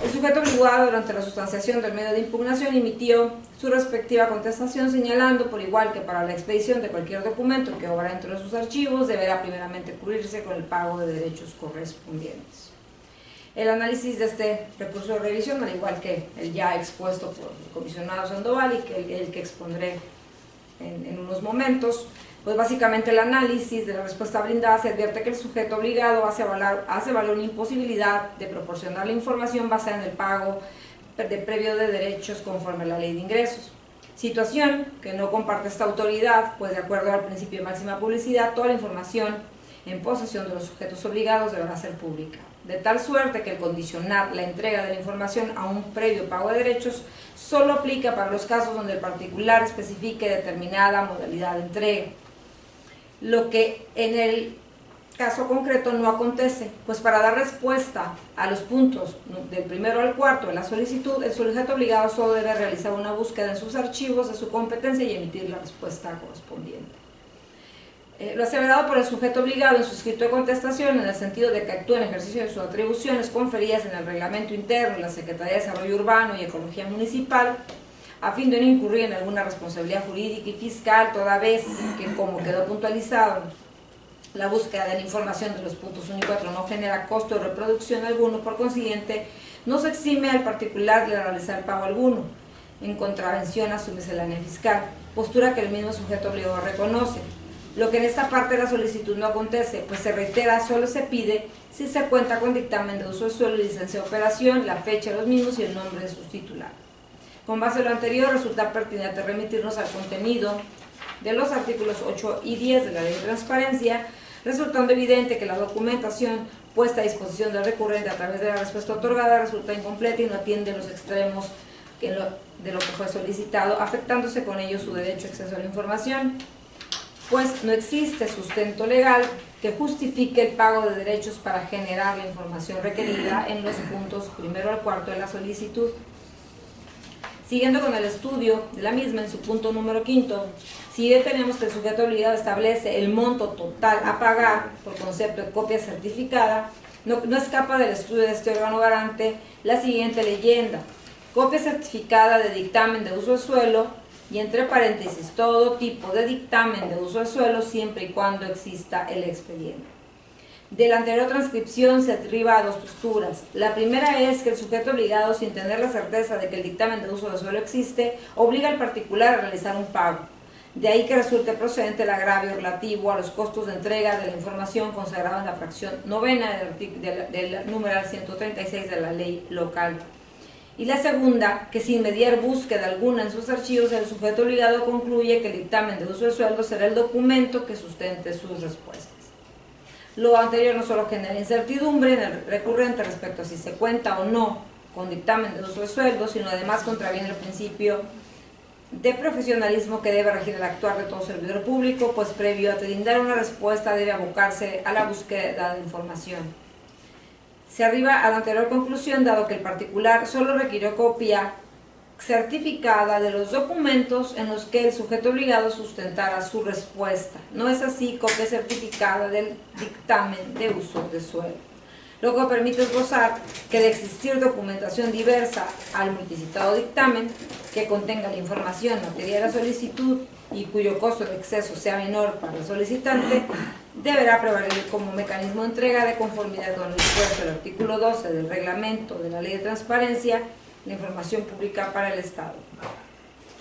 El sujeto obligado, durante la sustanciación del medio de impugnación, emitió su respectiva contestación señalando por igual que para la expedición de cualquier documento que obra dentro de sus archivos deberá primeramente cubrirse con el pago de derechos correspondientes. El análisis de este recurso de revisión, al igual que el ya expuesto por el comisionado Sandoval y que el que expondré en unos momentos, pues básicamente el análisis de la respuesta brindada se advierte que el sujeto obligado hace valer una imposibilidad de proporcionar la información basada en el pago previo de derechos conforme a la ley de ingresos. Situación que no comparte esta autoridad, pues de acuerdo al principio de máxima publicidad, toda la información en posesión de los sujetos obligados deberá ser pública. De tal suerte que el condicionar la entrega de la información a un previo pago de derechos solo aplica para los casos donde el particular especifique determinada modalidad de entrega. Lo que en el caso concreto no acontece, pues para dar respuesta a los puntos del primero al cuarto de la solicitud, el sujeto obligado solo debe realizar una búsqueda en sus archivos de su competencia y emitir la respuesta correspondiente. Lo aseverado por el sujeto obligado en su escrito de contestación, en el sentido de que actúa en ejercicio de sus atribuciones conferidas en el reglamento interno de la Secretaría de Desarrollo Urbano y Ecología Municipal, a fin de no incurrir en alguna responsabilidad jurídica y fiscal, toda vez que, como quedó puntualizado, la búsqueda de la información de los puntos 1 y 4 no genera costo de reproducción alguno, por consiguiente, no se exime al particular de realizar pago alguno, en contravención a su miscelánea fiscal, postura que el mismo sujeto obligado reconoce. Lo que en esta parte de la solicitud no acontece, pues se reitera, solo se pide si se cuenta con dictamen de uso de suelo y licencia de operación, la fecha de los mismos y el nombre de sus titulares. Con base en lo anterior, resulta pertinente remitirnos al contenido de los artículos 8 y 10 de la Ley de Transparencia, resultando evidente que la documentación puesta a disposición del recurrente a través de la respuesta otorgada resulta incompleta y no atiende los extremos de lo que fue solicitado, afectándose con ello su derecho a acceso a la información, pues no existe sustento legal que justifique el pago de derechos para generar la información requerida en los puntos primero al cuarto de la solicitud. Siguiendo con el estudio de la misma, en su punto número 5, si detenemos que el sujeto obligado establece el monto total a pagar por concepto de copia certificada, no escapa del estudio de este órgano garante la siguiente leyenda: copia certificada de dictamen de uso de suelo, y entre paréntesis, todo tipo de dictamen de uso de suelo siempre y cuando exista el expediente. De la anterior transcripción se deriva a dos posturas. La primera es que el sujeto obligado, sin tener la certeza de que el dictamen de uso de suelo existe, obliga al particular a realizar un pago. De ahí que resulte procedente el agravio relativo a los costos de entrega de la información consagrada en la fracción novena del numeral 136 de la ley local. Y la segunda, que sin mediar búsqueda alguna en sus archivos, el sujeto obligado concluye que el dictamen de uso de sueldo será el documento que sustente sus respuestas. Lo anterior no solo genera incertidumbre en el recurrente respecto a si se cuenta o no con dictamen de uso de sueldo, sino además contraviene el principio de profesionalismo que debe regir el actuar de todo servidor público, pues previo a brindar una respuesta debe abocarse a la búsqueda de información. Se arriba a la anterior conclusión, dado que el particular solo requirió copia certificada de los documentos en los que el sujeto obligado sustentara su respuesta. No es así copia certificada del dictamen de uso de suelo. Lo que permite esbozar que de existir documentación diversa al multicitado dictamen que contenga la información materia de la solicitud y cuyo costo de acceso sea menor para el solicitante, deberá prevalecer como mecanismo de entrega de conformidad con lo dispuesto del artículo 12 del reglamento de la Ley de Transparencia, la información pública para el Estado.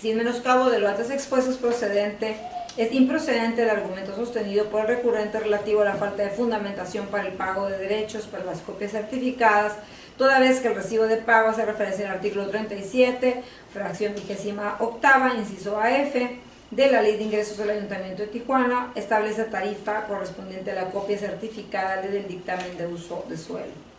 Sin menoscabo de lo antes expuesto, es improcedente el argumento sostenido por el recurrente relativo a la falta de fundamentación para el pago de derechos para las copias certificadas, toda vez que el recibo de pago hace referencia al artículo 37, fracción 28ª, inciso AF, de la Ley de Ingresos del Ayuntamiento de Tijuana, establece tarifa correspondiente a la copia certificada del dictamen de uso de suelo.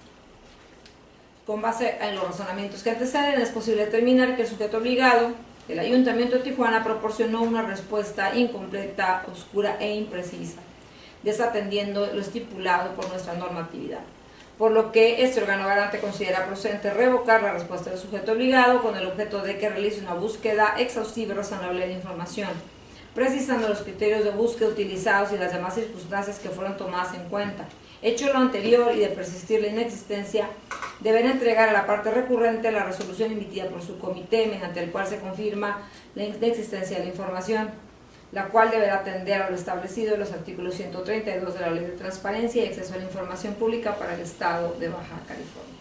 Con base en los razonamientos que anteceden, es posible determinar que el sujeto obligado, el Ayuntamiento de Tijuana, proporcionó una respuesta incompleta, oscura e imprecisa, desatendiendo lo estipulado por nuestra normatividad. Por lo que este órgano garante considera procedente revocar la respuesta del sujeto obligado con el objeto de que realice una búsqueda exhaustiva y razonable de la información, precisando los criterios de búsqueda utilizados y las demás circunstancias que fueron tomadas en cuenta. Hecho lo anterior y de persistir la inexistencia, deberá entregar a la parte recurrente la resolución emitida por su comité, mediante el cual se confirma la inexistencia de la información, la cual deberá atender a lo establecido en los artículos 132 de la Ley de Transparencia y Acceso a la Información Pública para el Estado de Baja California.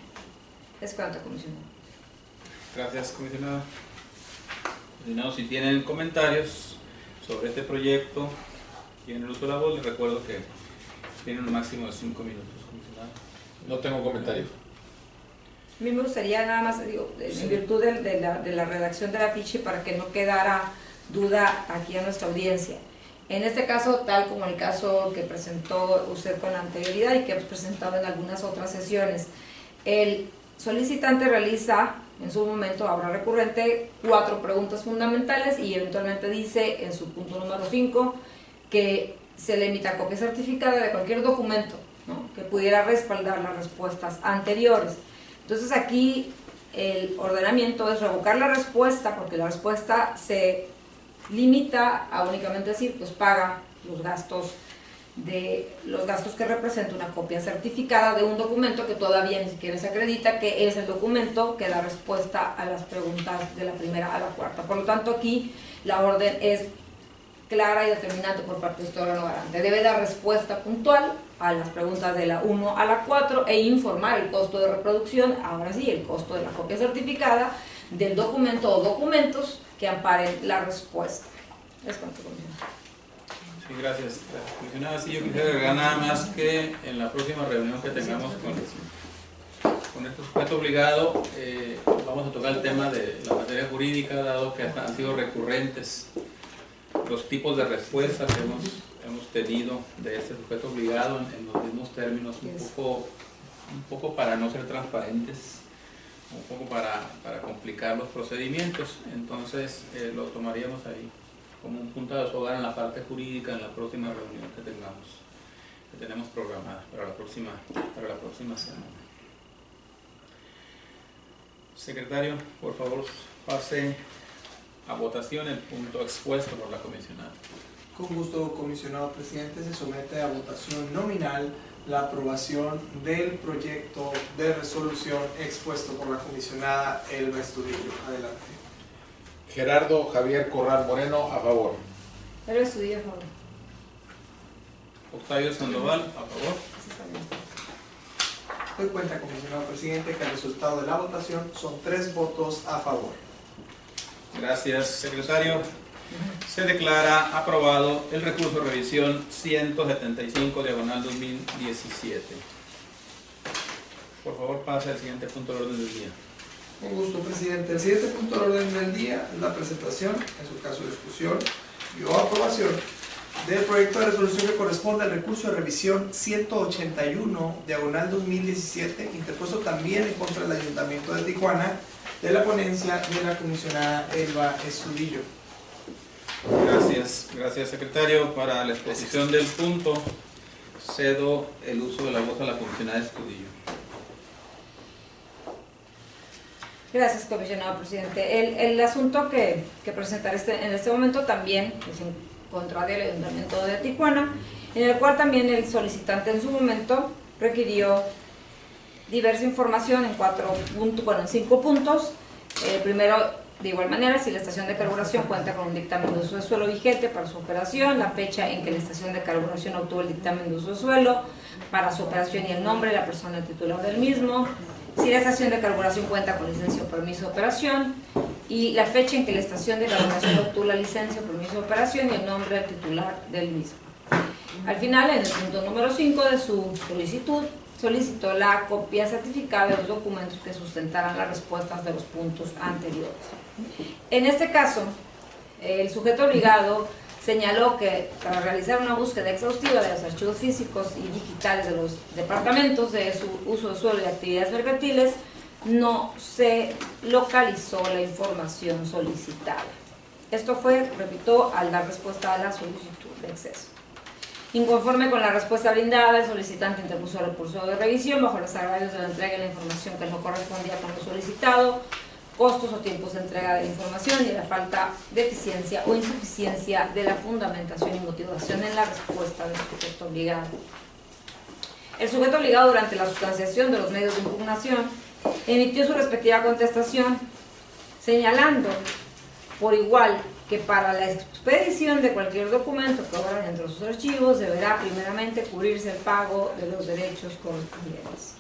Es cuanto, comisionado. Gracias, comisionada. Comisionado, si tienen comentarios sobre este proyecto, tienen el uso de la voz, les recuerdo que tienen un máximo de 5 minutos, comisionado. No tengo comentarios. A mí me gustaría nada más, digo, en virtud de la redacción del afiche, para que no quedara duda aquí a nuestra audiencia. En este caso, tal como el caso que presentó usted con anterioridad y que hemos presentado en algunas otras sesiones, el solicitante realiza, en su momento habrá recurrente, 4 preguntas fundamentales y eventualmente dice en su punto número 5 que se le emita copia certificada de cualquier documento, ¿no?, que pudiera respaldar las respuestas anteriores. Entonces aquí el ordenamiento es revocar la respuesta, porque la respuesta se limita a únicamente decir, pues paga los gastos que representa una copia certificada de un documento que todavía ni siquiera se acredita que es el documento que da respuesta a las preguntas de la primera a la cuarta. Por lo tanto, aquí la orden es clara y determinante por parte de este órgano garante. Debe dar respuesta puntual a las preguntas de la 1 a la 4 e informar el costo de reproducción, ahora sí, el costo de la copia certificada del documento o documentos que amparen la respuesta. Es cuanto, comisionado. Sí, gracias, comisionada. Sí, yo quisiera agregar nada más que en la próxima reunión que tengamos con este sujeto obligado, vamos a tocar el tema de la materia jurídica, dado que han sido recurrentes los tipos de respuestas que hemos tenido de este sujeto obligado en los mismos términos, un poco para no ser transparentes, un poco para complicar los procedimientos. Entonces lo tomaríamos ahí como un punto de hogar en la parte jurídica en la próxima reunión que tenemos programada para la próxima semana. Secretario, por favor, pase a votación el punto expuesto por la comisionada. Con gusto, comisionado presidente. Se somete a votación nominal la aprobación del proyecto de resolución expuesto por la comisionada Elba Estudillo. Adelante. Gerardo Javier Corral Moreno, a favor. Pero estudié a favor. Octavio Sandoval, a favor. Doy cuenta, comisionado presidente, que el resultado de la votación son 3 votos a favor. Gracias, secretario. Se declara aprobado el recurso de revisión 175/2017. Por favor, pase al siguiente punto del orden del día. Con gusto, presidente. El siguiente punto del orden del día es la presentación, en su caso discusión y o aprobación del proyecto de resolución que corresponde al recurso de revisión 181/2017, interpuesto también en contra del Ayuntamiento de Tijuana, de la ponencia de la comisionada Elba Estudillo. Gracias, secretario. Para la exposición del punto, cedo el uso de la voz a la comisionada Estudillo. Gracias, comisionado presidente. El asunto que presentaré en este momento también es en contra del Ayuntamiento de Tijuana, en el cual también el solicitante en su momento requirió diversa información en 5 puntos. Primero, de igual manera, si la estación de carburación cuenta con un dictamen de uso de suelo vigente para su operación, la fecha en que la estación de carburación obtuvo el dictamen de uso de suelo para su operación y el nombre de la persona titular del mismo, si la estación de carburación cuenta con licencia o permiso de operación, y la fecha en que la estación de carburación obtuvo la licencia o permiso de operación y el nombre del titular del mismo. Al final, en el punto número 5 de su solicitud, solicitó la copia certificada de los documentos que sustentaran las respuestas de los puntos anteriores. En este caso, el sujeto obligado señaló que para realizar una búsqueda exhaustiva de los archivos físicos y digitales de los departamentos de su uso de suelo y actividades mercantiles, no se localizó la información solicitada. Esto fue, repito, al dar respuesta a la solicitud de acceso. Inconforme con la respuesta brindada, el solicitante interpuso el recurso de revisión bajo los agravios de la entrega de la información que no correspondía con lo solicitado, costos o tiempos de entrega de la información y la falta de eficiencia o insuficiencia de la fundamentación y motivación en la respuesta del sujeto obligado. El sujeto obligado, durante la sustanciación de los medios de impugnación, emitió su respectiva contestación, señalando por igual que para la expedición de cualquier documento que obra dentro de sus archivos deberá primeramente cubrirse el pago de los derechos correspondientes.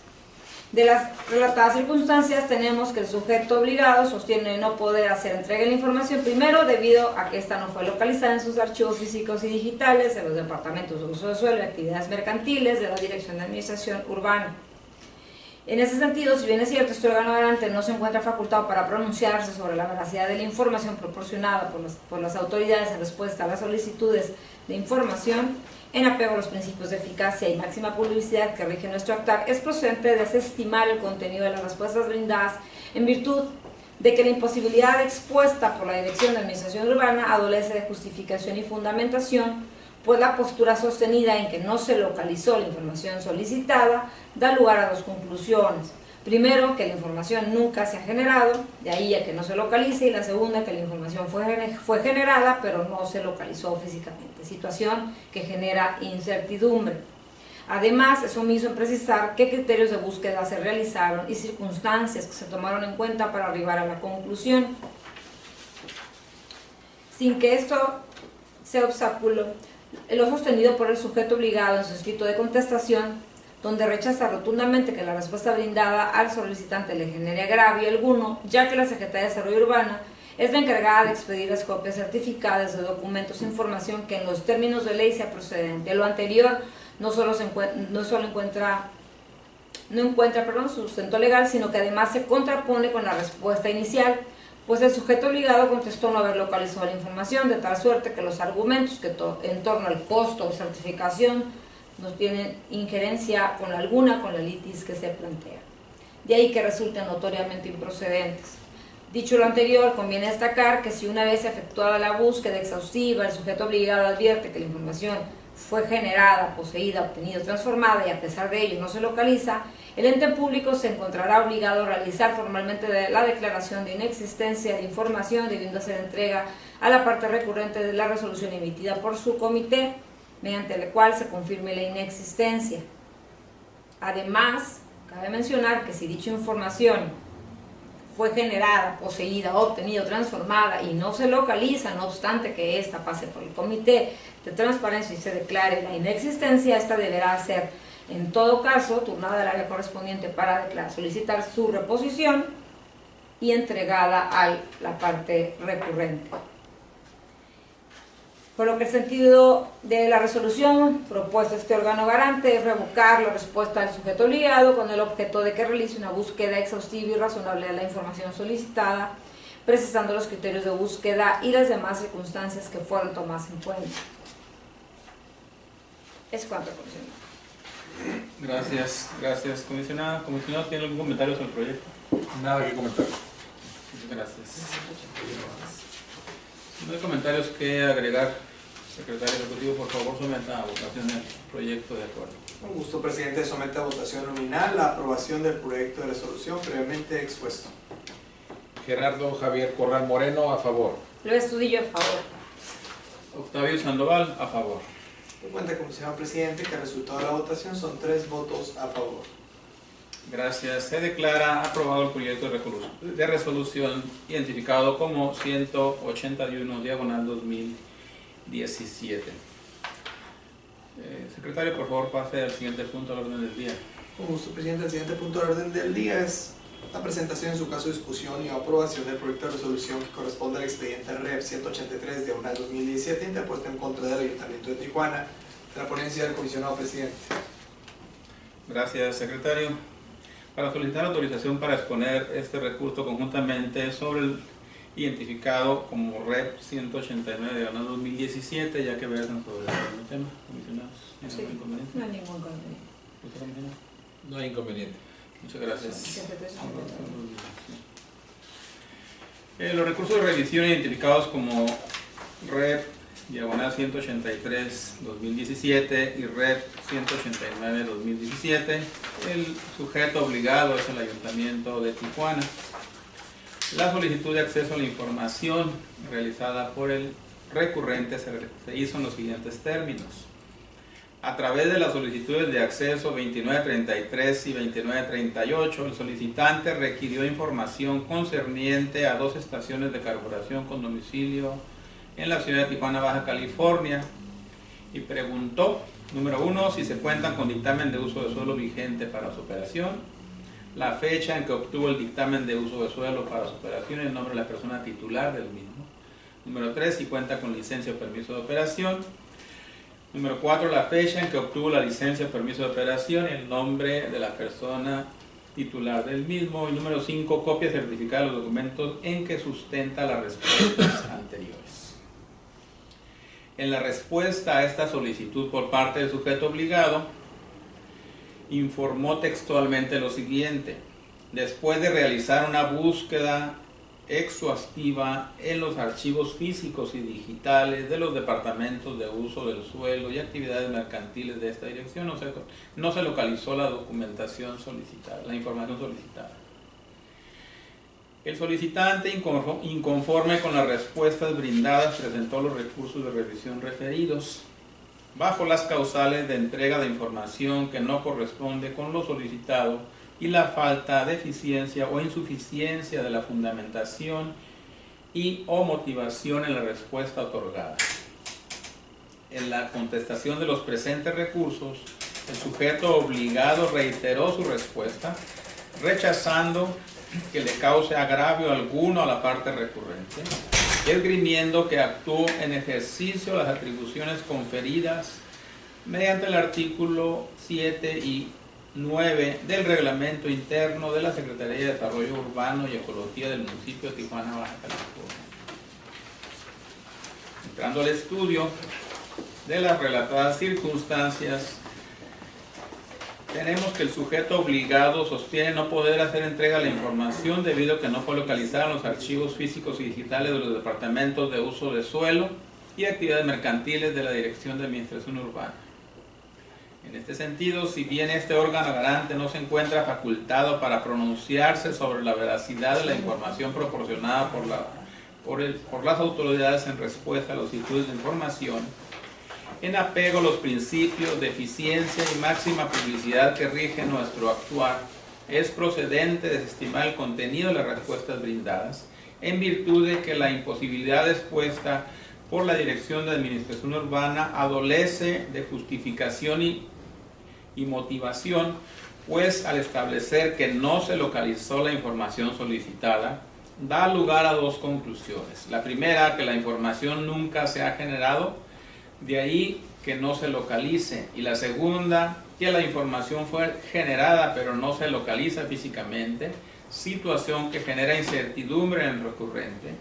De las relatadas circunstancias tenemos que el sujeto obligado sostiene no poder hacer entrega de la información, primero debido a que ésta no fue localizada en sus archivos físicos y digitales de los departamentos de uso de suelo y actividades mercantiles de la Dirección de Administración Urbana. En ese sentido, si bien es cierto, este órgano garante no se encuentra facultado para pronunciarse sobre la veracidad de la información proporcionada por las autoridades en respuesta a las solicitudes de información, en apego a los principios de eficacia y máxima publicidad que rigen nuestro actuar, es procedente desestimar el contenido de las respuestas brindadas en virtud de que la imposibilidad expuesta por la Dirección de Administración Urbana adolece de justificación y fundamentación, pues la postura sostenida en que no se localizó la información solicitada da lugar a dos conclusiones. Primero, que la información nunca se ha generado, de ahí a que no se localice, y la segunda, que la información fue generada pero no se localizó físicamente, situación que genera incertidumbre. Además, es omiso en precisar qué criterios de búsqueda se realizaron y circunstancias que se tomaron en cuenta para arribar a la conclusión. Sin que esto sea obstáculo, lo sostenido por el sujeto obligado en su escrito de contestación, donde rechaza rotundamente que la respuesta brindada al solicitante le genere agravio alguno, ya que la Secretaría de Desarrollo Urbano es la encargada de expedir las copias certificadas de documentos e información que en los términos de ley sea procedente. Lo anterior no encuentra sustento legal, sino que además se contrapone con la respuesta inicial, pues el sujeto obligado contestó no haber localizado la información, de tal suerte que los argumentos que en torno al costo o certificación no tienen injerencia alguna con la litis que se plantea. De ahí que resulten notoriamente improcedentes. Dicho lo anterior, conviene destacar que si una vez efectuada la búsqueda exhaustiva, el sujeto obligado advierte que la información fue generada, poseída, obtenida o transformada y a pesar de ello no se localiza, el ente público se encontrará obligado a realizar formalmente la declaración de inexistencia de información, debiendo hacer entrega a la parte recurrente de la resolución emitida por su comité, mediante la cual se confirme la inexistencia. Además, cabe mencionar que si dicha información fue generada, poseída, obtenida o transformada y no se localiza, no obstante que ésta pase por el comité de transparencia y se declare la inexistencia, esta deberá ser en todo caso turnada al área correspondiente para solicitar su reposición y entregada a la parte recurrente. Por lo que el sentido de la resolución propuesta este órgano garante es revocar la respuesta del sujeto obligado con el objeto de que realice una búsqueda exhaustiva y razonable de la información solicitada, precisando los criterios de búsqueda y las demás circunstancias que fueron tomadas en cuenta. Es cuanto, comisionado. Gracias, comisionada. ¿Comisionado tiene algún comentario sobre el proyecto? Nada que comentar. Muchas gracias. Si no hay comentarios que agregar, secretario ejecutivo, por favor someta a votación el proyecto de acuerdo. Con gusto, presidente, somete a votación nominal la aprobación del proyecto de resolución previamente expuesto. Gerardo Javier Corral Moreno, a favor. Luis Estudillo, a favor. Octavio Sandoval, a favor. Me cuenta, comisionado presidente, que el resultado de la votación son 3 votos a favor. Gracias. Se declara aprobado el proyecto de resolución identificado como 181/2017. Secretario, por favor, pase al siguiente punto al orden del día. Con gusto, presidente. El siguiente punto del orden del día es la presentación, en su caso, discusión y aprobación del proyecto de resolución que corresponde al expediente REP 183/2017 interpuesto en contra del Ayuntamiento de Tijuana, de la ponencia del comisionado presidente. Gracias, secretario. Para solicitar autorización para exponer este recurso conjuntamente sobre el identificado como REP 189/2017, ya que versan sobre el tema, comisionados. Sí, inconveniente? no hay ningún inconveniente. ¿Usted, comisionado? No hay inconveniente. Muchas gracias. Sí. Los recursos de revisión identificados como REP diagonal 183/2017 y REP 189/2017, el sujeto obligado es el Ayuntamiento de Tijuana. La solicitud de acceso a la información realizada por el recurrente se hizo en los siguientes términos. A través de las solicitudes de acceso 2933 y 2938, el solicitante requirió información concerniente a 2 estaciones de carburación con domicilio en la ciudad de Tijuana, Baja California, y preguntó, número 1, si se cuentan con dictamen de uso de suelo vigente para su operación, la fecha en que obtuvo el dictamen de uso de suelo para su operación y el nombre de la persona titular del mismo. Número 3, si cuenta con licencia o permiso de operación. Número 4, la fecha en que obtuvo la licencia o permiso de operación y el nombre de la persona titular del mismo. Y número 5, copia certificada de los documentos en que sustenta las respuestas anteriores. En la respuesta a esta solicitud por parte del sujeto obligado, informó textualmente lo siguiente: después de realizar una búsqueda exhaustiva en los archivos físicos y digitales de los departamentos de uso del suelo y actividades mercantiles de esta dirección, no se localizó la documentación solicitada, la información solicitada. El solicitante, inconforme con las respuestas brindadas, presentó los recursos de revisión referidos bajo las causales de entrega de información que no corresponde con lo solicitado y la falta de eficiencia o insuficiencia de la fundamentación y o motivación en la respuesta otorgada. En la contestación de los presentes recursos, el sujeto obligado reiteró su respuesta, rechazando que le cause agravio alguno a la parte recurrente, esgrimiendo que actuó en ejercicio de las atribuciones conferidas mediante el artículo 7 y 9 del reglamento interno de la Secretaría de Desarrollo Urbano y Ecología del municipio de Tijuana, Baja California. Entrando al estudio de las relatadas circunstancias, tenemos que el sujeto obligado sostiene no poder hacer entrega de la información debido a que no fue localizada en los archivos físicos y digitales de los departamentos de uso de suelo y actividades mercantiles de la Dirección de Administración Urbana. En este sentido, si bien este órgano garante no se encuentra facultado para pronunciarse sobre la veracidad de la información proporcionada por las autoridades en respuesta a los solicitudes de información, en apego a los principios de eficiencia y máxima publicidad que rigen nuestro actuar, es procedente desestimar el contenido de las respuestas brindadas, en virtud de que la imposibilidad expuesta por la Dirección de Administración Urbana adolece de justificación y motivación, pues al establecer que no se localizó la información solicitada, da lugar a 2 conclusiones. La primera, que la información nunca se ha generado, de ahí que no se localice, y la segunda, que la información fue generada pero no se localiza físicamente, situación que genera incertidumbre en el recurrente.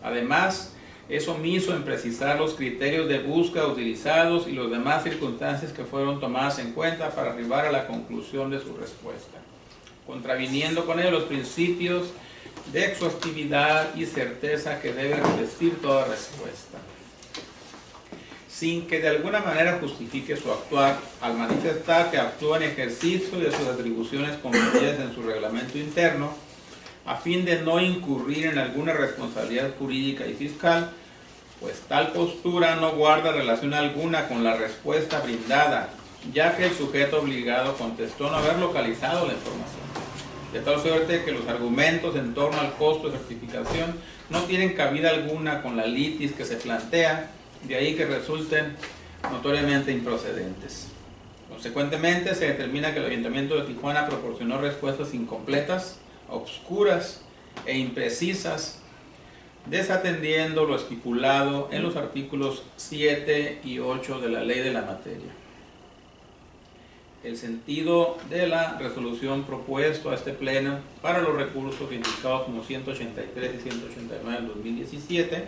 Además, es omiso en precisar los criterios de búsqueda utilizados y las demás circunstancias que fueron tomadas en cuenta para arribar a la conclusión de su respuesta, contraviniendo con ello los principios de exhaustividad y certeza que debe revestir toda respuesta. Sin que de alguna manera justifique su actuar, al manifestar que actúa en ejercicio de sus atribuciones conferidas en su reglamento interno, a fin de no incurrir en alguna responsabilidad jurídica y fiscal, pues tal postura no guarda relación alguna con la respuesta brindada, ya que el sujeto obligado contestó no haber localizado la información, de tal suerte que los argumentos en torno al costo de certificación no tienen cabida alguna con la litis que se plantea, de ahí que resulten notoriamente improcedentes. Consecuentemente, se determina que el Ayuntamiento de Tijuana proporcionó respuestas incompletas, obscuras e imprecisas, desatendiendo lo estipulado en los artículos 7 y 8 de la ley de la materia. El sentido de la resolución propuesto a este pleno para los recursos indicados como 183 y 189 del 2017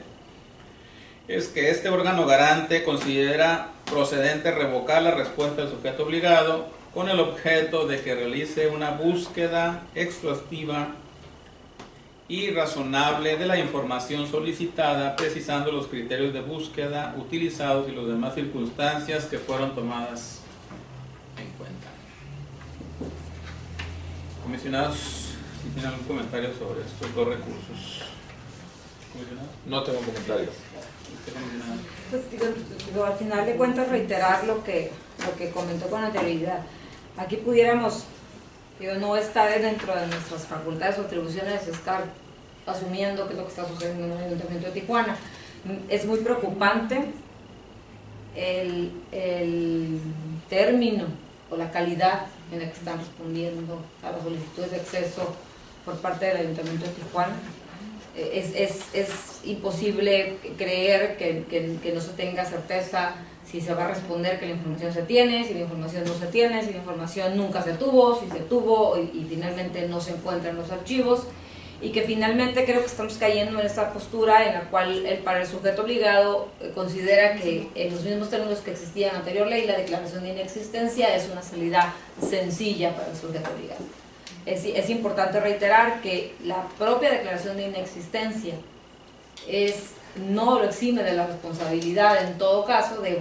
es que este órgano garante considera procedente revocar la respuesta del sujeto obligado con el objeto de que realice una búsqueda exhaustiva y razonable de la información solicitada, precisando los criterios de búsqueda utilizados y las demás circunstancias que fueron tomadas en cuenta. Comisionados, si tienen algún comentario sobre estos dos recursos. Comisionado. No tengo comentarios. Pues, digo, al final de cuentas reiterar lo que comentó con anterioridad. Aquí pudiéramos, no estar dentro de nuestras facultades o atribuciones, estar asumiendo qué es lo que está sucediendo en el Ayuntamiento de Tijuana. Es muy preocupante el término o la calidad en la que están respondiendo a las solicitudes de acceso por parte del Ayuntamiento de Tijuana. Es imposible creer que no se tenga certeza si se va a responder que la información se tiene, si la información no se tiene, si la información nunca se tuvo, si se tuvo y finalmente no se encuentran los archivos, y que finalmente creo que estamos cayendo en esta postura en la cual para el sujeto obligado considera que en los mismos términos que existía en la anterior ley, la declaración de inexistencia es una salida sencilla para el sujeto obligado. Es importante reiterar que la propia declaración de inexistencia no lo exime de la responsabilidad en todo caso de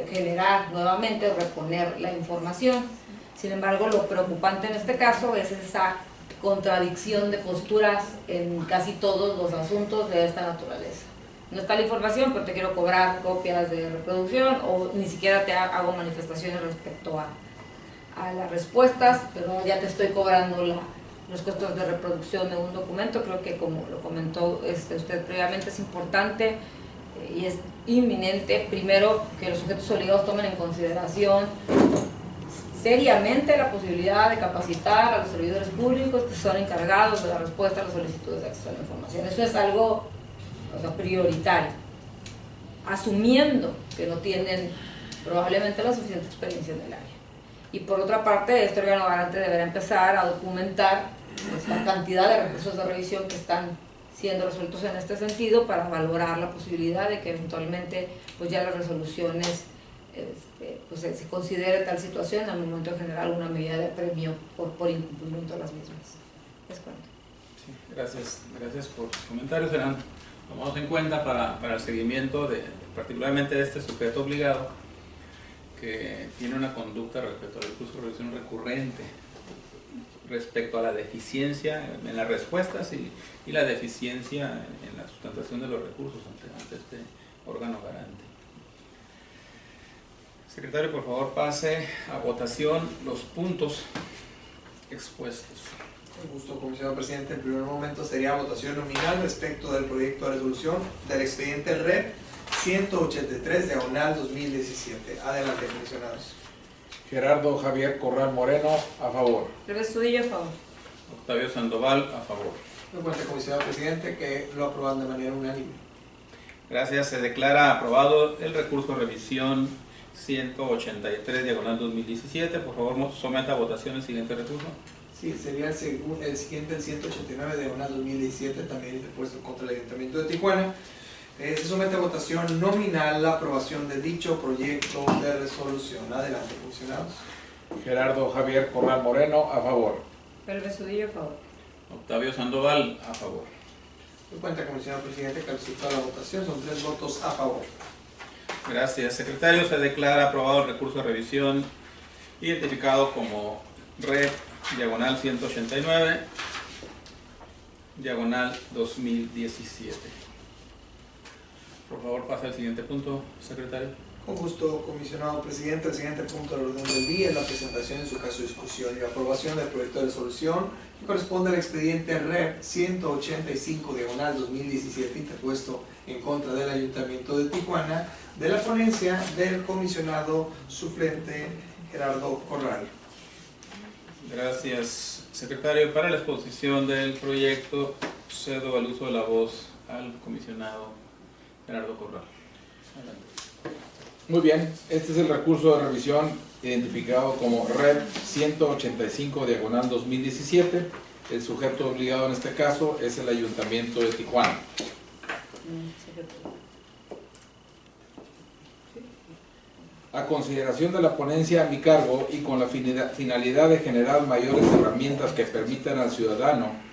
generar nuevamente o reponer la información. Sin embargo, lo preocupante en este caso es esa contradicción de posturas en casi todos los asuntos de esta naturaleza. No está la información, pero te quiero cobrar copias de reproducción, o ni siquiera te hago manifestaciones respecto a las respuestas, pero ya te estoy cobrando los costos de reproducción de un documento. Creo que, como lo comentó usted previamente, es importante y es inminente, primero, que los sujetos obligados tomen en consideración seriamente la posibilidad de capacitar a los servidores públicos que son encargados de la respuesta a las solicitudes de acceso a la información. Eso es algo prioritario, asumiendo que no tienen probablemente la suficiente experiencia en el área. Y por otra parte, este órgano garante deberá empezar a documentar la cantidad de recursos de revisión que están siendo resueltos en este sentido, para valorar la posibilidad de que eventualmente pues ya las resoluciones pues se considere tal situación al momento de generar una medida de premio por incumplimiento de las mismas. Es cuanto. Sí, gracias por sus comentarios. Serán tomados en cuenta para el seguimiento particularmente de este sujeto obligado, que tiene una conducta respecto al recurso de revisión recurrente, respecto a la deficiencia en las respuestas y la deficiencia en la sustentación de los recursos ante este órgano garante. Secretario, por favor, pase a votación los puntos expuestos. Con gusto, comisionado presidente. En primer momento sería votación nominal respecto del proyecto de resolución del expediente REP 183/2017. Adelante, comisionados. Gerardo Javier Corral Moreno, a favor. Pérez Estudillo, a favor. Octavio Sandoval, a favor. Me cuenta, comisionado presidente, que lo aproban de manera unánime. Gracias. Se declara aprobado el recurso de revisión 183/2017. Por favor, someta a votación el siguiente recurso. Sí, sería el siguiente, el 189/2017, también interpuesto contra el Ayuntamiento de Tijuana. Se somete a votación nominal la aprobación de dicho proyecto de resolución. Adelante, funcionados. Gerardo Javier Corral Moreno, a favor. Pérez Estudillo, a favor. Octavio Sandoval, a favor. Me cuenta, comisionado presidente, que al resultado de la votación son 3 votos a favor. Gracias, secretario. Se declara aprobado el recurso de revisión identificado como REP/189 diagonal 2017. Por favor, pasa al siguiente punto, secretario. Con gusto, comisionado presidente. El siguiente punto del orden del día es la presentación, en su caso discusión y aprobación del proyecto de resolución que corresponde al expediente REP 185/2017 interpuesto en contra del Ayuntamiento de Tijuana, de la ponencia del comisionado suplente Gerardo Corral. Gracias, secretario. Para la exposición del proyecto, cedo el uso de la voz al comisionado Gerardo Corral. Adelante. Muy bien, este es el recurso de revisión identificado como REP 185/2017. El sujeto obligado en este caso es el Ayuntamiento de Tijuana. A consideración de la ponencia a mi cargo y con la finalidad de generar mayores herramientas que permitan al ciudadano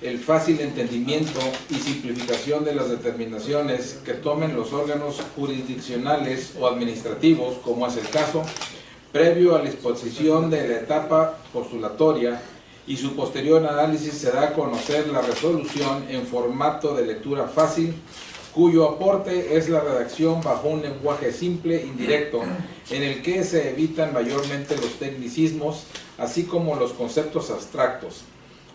el fácil entendimiento y simplificación de las determinaciones que tomen los órganos jurisdiccionales o administrativos, como es el caso, previo a la exposición de la etapa postulatoria y su posterior análisis, se da a conocer la resolución en formato de lectura fácil, cuyo aporte es la redacción bajo un lenguaje simple, indirecto, en el que se evitan mayormente los tecnicismos, así como los conceptos abstractos.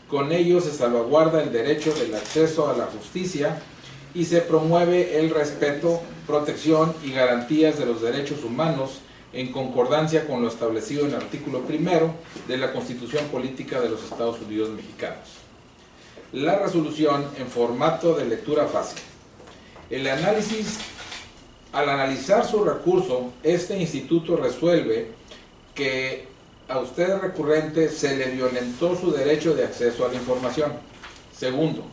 Con ello se salvaguarda el derecho del acceso a la justicia y se promueve el respeto, protección y garantías de los derechos humanos en concordancia con lo establecido en el artículo 1 de la Constitución Política de los Estados Unidos Mexicanos. La resolución en formato de lectura fácil. Al analizar su recurso, este instituto resuelve que a usted recurrente se le violentó su derecho de acceso a la información. Segundo,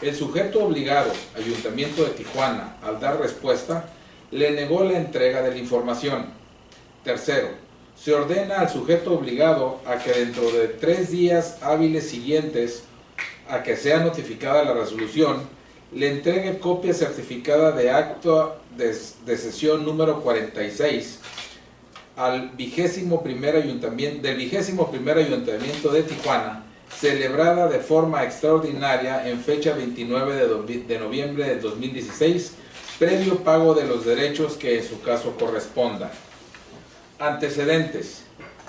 el sujeto obligado, Ayuntamiento de Tijuana, al dar respuesta, le negó la entrega de la información. Tercero, se ordena al sujeto obligado a que dentro de 3 días hábiles siguientes a que sea notificada la resolución, le entregue copia certificada de acto de sesión número 46 al del 21º Ayuntamiento de Tijuana, celebrada de forma extraordinaria en fecha 29 de noviembre de 2016, previo pago de los derechos que en su caso correspondan. Antecedentes.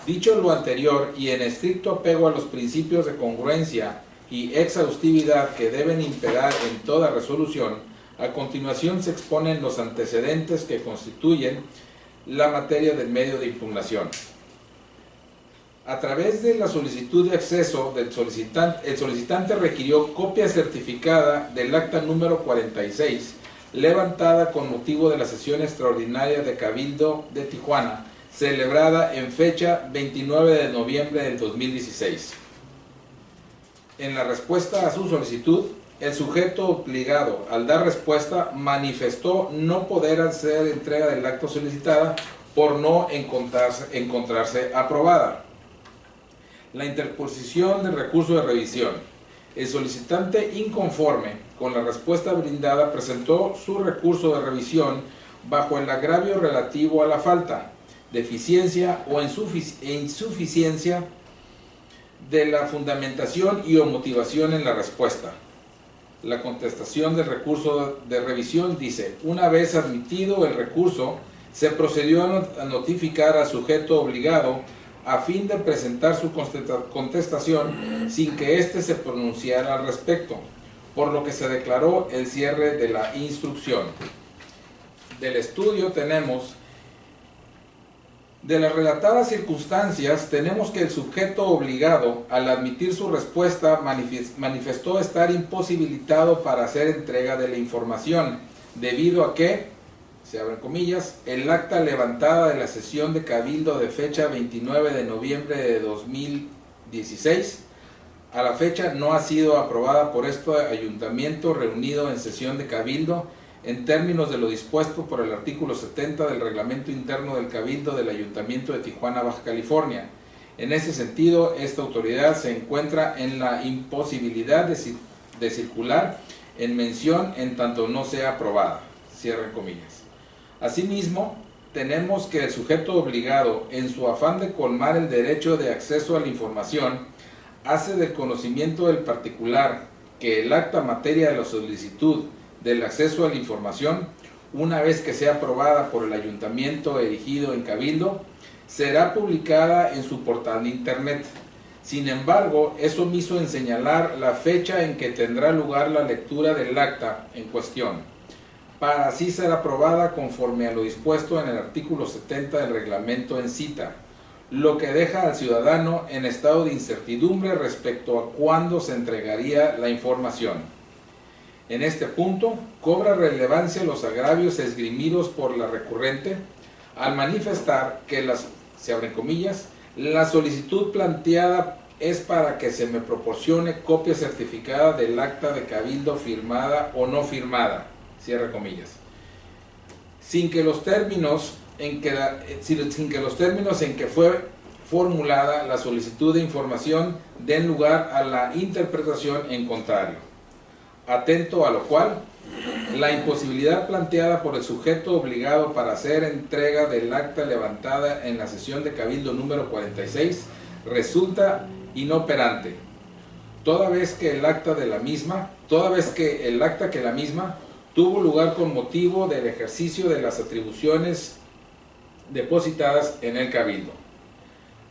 Dicho lo anterior y en estricto apego a los principios de congruencia y exhaustividad que deben imperar en toda resolución, a continuación se exponen los antecedentes que constituyen la materia del medio de impugnación. A través de la solicitud de acceso del solicitante, el solicitante requirió copia certificada del acta número 46, levantada con motivo de la sesión extraordinaria de Cabildo de Tijuana, celebrada en fecha 29 de noviembre del 2016. En la respuesta a su solicitud, el sujeto obligado, al dar respuesta, manifestó no poder hacer entrega del acto solicitada por no encontrarse aprobada. La interposición del recurso de revisión. El solicitante inconforme con la respuesta brindada presentó su recurso de revisión bajo el agravio relativo a la falta, deficiencia o insuficiencia de la fundamentación y o motivación en la respuesta. La contestación del recurso de revisión dice: una vez admitido el recurso, se procedió a notificar al sujeto obligado a fin de presentar su contestación sin que éste se pronunciara al respecto, por lo que se declaró el cierre de la instrucción. Del estudio tenemos: de las relatadas circunstancias, tenemos que el sujeto obligado, al admitir su respuesta, manifestó estar imposibilitado para hacer entrega de la información, debido a que, se abren comillas, el acta levantada de la sesión de Cabildo de fecha 29 de noviembre de 2016, a la fecha no ha sido aprobada por este ayuntamiento reunido en sesión de Cabildo, en términos de lo dispuesto por el artículo 70 del Reglamento Interno del Cabildo del Ayuntamiento de Tijuana, Baja California. En ese sentido, esta autoridad se encuentra en la imposibilidad de circular en mención en tanto no sea aprobada. Cierren comillas. Asimismo, tenemos que el sujeto obligado, en su afán de colmar el derecho de acceso a la información, hace del conocimiento del particular que el acta materia de la solicitud del acceso a la información, una vez que sea aprobada por el ayuntamiento erigido en cabildo, será publicada en su portal de internet. Sin embargo, es omiso en señalar la fecha en que tendrá lugar la lectura del acta en cuestión, para así ser aprobada conforme a lo dispuesto en el artículo 70 del reglamento en cita, lo que deja al ciudadano en estado de incertidumbre respecto a cuándo se entregaría la información. En este punto, cobra relevancia los agravios esgrimidos por la recurrente al manifestar que se abren comillas, la solicitud planteada es para que se me proporcione copia certificada del acta de cabildo firmada o no firmada, cierre comillas, sin que los términos en que fue formulada la solicitud de información den lugar a la interpretación en contrario. Atento a lo cual, la imposibilidad planteada por el sujeto obligado para hacer entrega del acta levantada en la sesión de cabildo número 46 resulta inoperante, toda vez que el acta que la misma tuvo lugar con motivo del ejercicio de las atribuciones depositadas en el cabildo.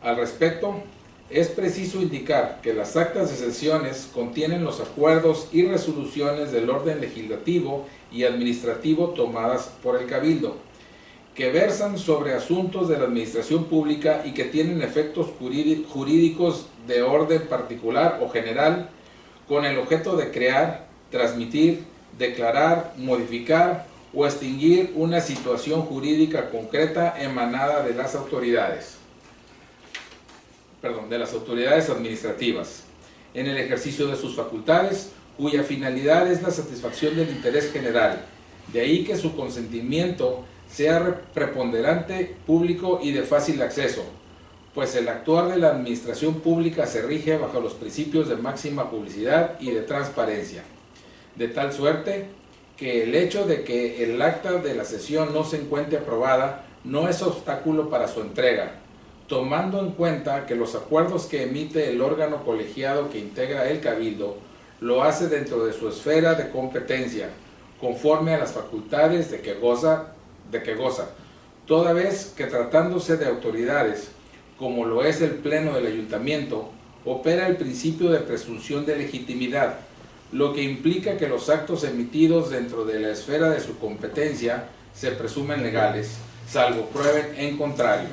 Al respecto, es preciso indicar que las actas de sesiones contienen los acuerdos y resoluciones del orden legislativo y administrativo tomadas por el cabildo, que versan sobre asuntos de la administración pública y que tienen efectos jurídicos de orden particular o general, con el objeto de crear, transmitir, declarar, modificar o extinguir una situación jurídica concreta emanada de las autoridades administrativas, en el ejercicio de sus facultades, cuya finalidad es la satisfacción del interés general. De ahí que su consentimiento sea preponderante, público y de fácil acceso, pues el actuar de la administración pública se rige bajo los principios de máxima publicidad y de transparencia, de tal suerte que el hecho de que el acta de la sesión no se encuentre aprobada no es obstáculo para su entrega, tomando en cuenta que los acuerdos que emite el órgano colegiado que integra el cabildo lo hace dentro de su esfera de competencia, conforme a las facultades de que goza, toda vez que tratándose de autoridades, como lo es el Pleno del Ayuntamiento, opera el principio de presunción de legitimidad, lo que implica que los actos emitidos dentro de la esfera de su competencia se presumen legales, salvo prueben en contrario.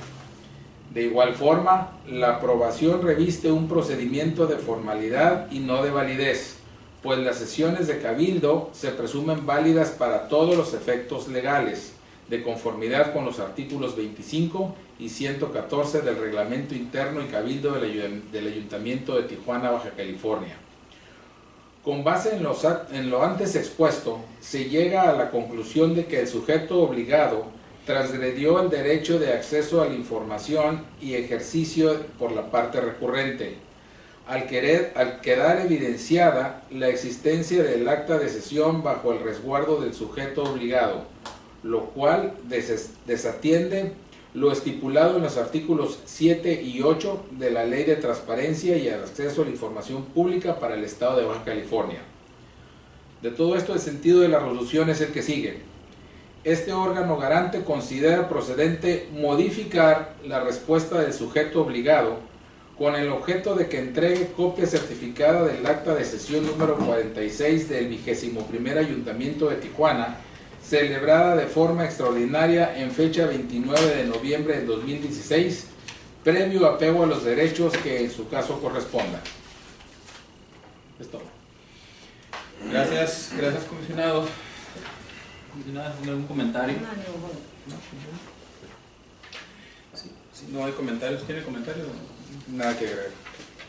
De igual forma, la aprobación reviste un procedimiento de formalidad y no de validez, pues las sesiones de cabildo se presumen válidas para todos los efectos legales, de conformidad con los artículos 25 y 114 del Reglamento Interno y Cabildo del Ayuntamiento de Tijuana, Baja California. Con base en lo antes expuesto, se llega a la conclusión de que el sujeto obligado transgredió el derecho de acceso a la información y ejercicio por la parte recurrente, al quedar evidenciada la existencia del acta de sesión bajo el resguardo del sujeto obligado, lo cual desatiende lo estipulado en los artículos 7 y 8 de la Ley de Transparencia y Acceso a la Información Pública para el Estado de Baja California. De todo esto, el sentido de la resolución es el que sigue. Este órgano garante considera procedente modificar la respuesta del sujeto obligado con el objeto de que entregue copia certificada del acta de sesión número 46 del 21º Ayuntamiento de Tijuana, celebrada de forma extraordinaria en fecha 29 de noviembre de 2016, previo apego a los derechos que en su caso correspondan. Es todo. Gracias, comisionado. ¿Algún comentario? Si no hay comentarios, ¿tiene comentarios? Nada que agregar.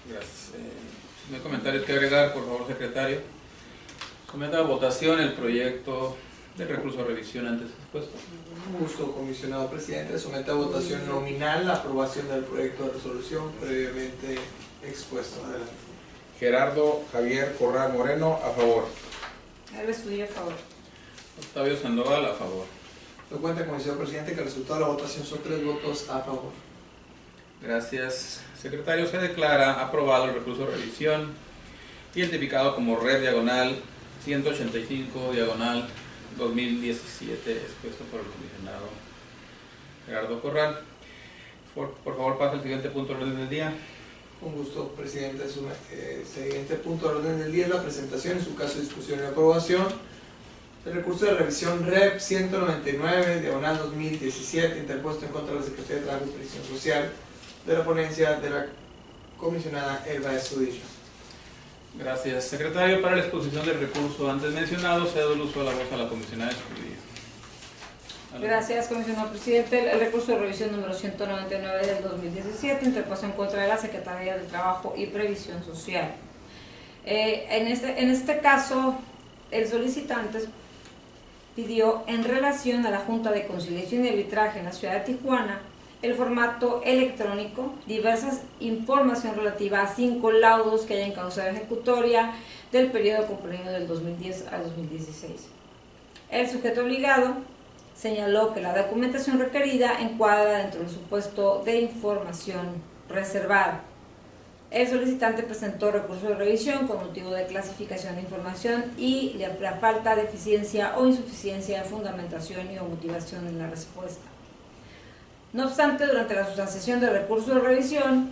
Gracias. Si no hay comentarios que agregar, por favor, secretario. Someta a votación el proyecto del recurso de revisión antes expuesto. Gusto, comisionado presidente. Somete a votación nominal la aprobación del proyecto de resolución previamente expuesto. Adelante. Gerardo Javier Corral Moreno, a favor. Alves Cudillo, a favor. Octavio Sandoval, a favor. Lo cuenta, comisionado presidente, que el resultado de la votación son 3 votos a favor. Gracias, secretario. Se declara aprobado el recurso de revisión identificado como red diagonal 185 diagonal 2017, expuesto por el comisionado Gerardo Corral. Por favor, pasa al siguiente punto del orden del día. Con gusto, presidente. Su siguiente punto del orden del día es la presentación, en su caso discusión y aprobación, del recurso de revisión REP 199 diagonal 2017, interpuesto en contra de la Secretaría de Trabajo y Previsión Social, de la ponencia de la comisionada Elba Estudillo. Gracias, secretario. Para la exposición del recurso antes mencionado, cedo el uso de la voz a la comisionada Escudillo. Gracias, comisionado presidente. El recurso de revisión número 199 del 2017, interpuesto en contra de la Secretaría de Trabajo y Previsión Social. En este caso, el solicitante pidió, en relación a la Junta de Conciliación y Arbitraje en la ciudad de Tijuana, el formato electrónico, diversas información relativa a 5 laudos que hayan causado ejecutoria del periodo comprendido del 2010 al 2016. El sujeto obligado señaló que la documentación requerida encuadra dentro del supuesto de información reservada. El solicitante presentó recurso de revisión con motivo de clasificación de información y la falta de eficiencia o insuficiencia de fundamentación y o motivación en la respuesta. No obstante, durante la sustanciación del recurso de revisión,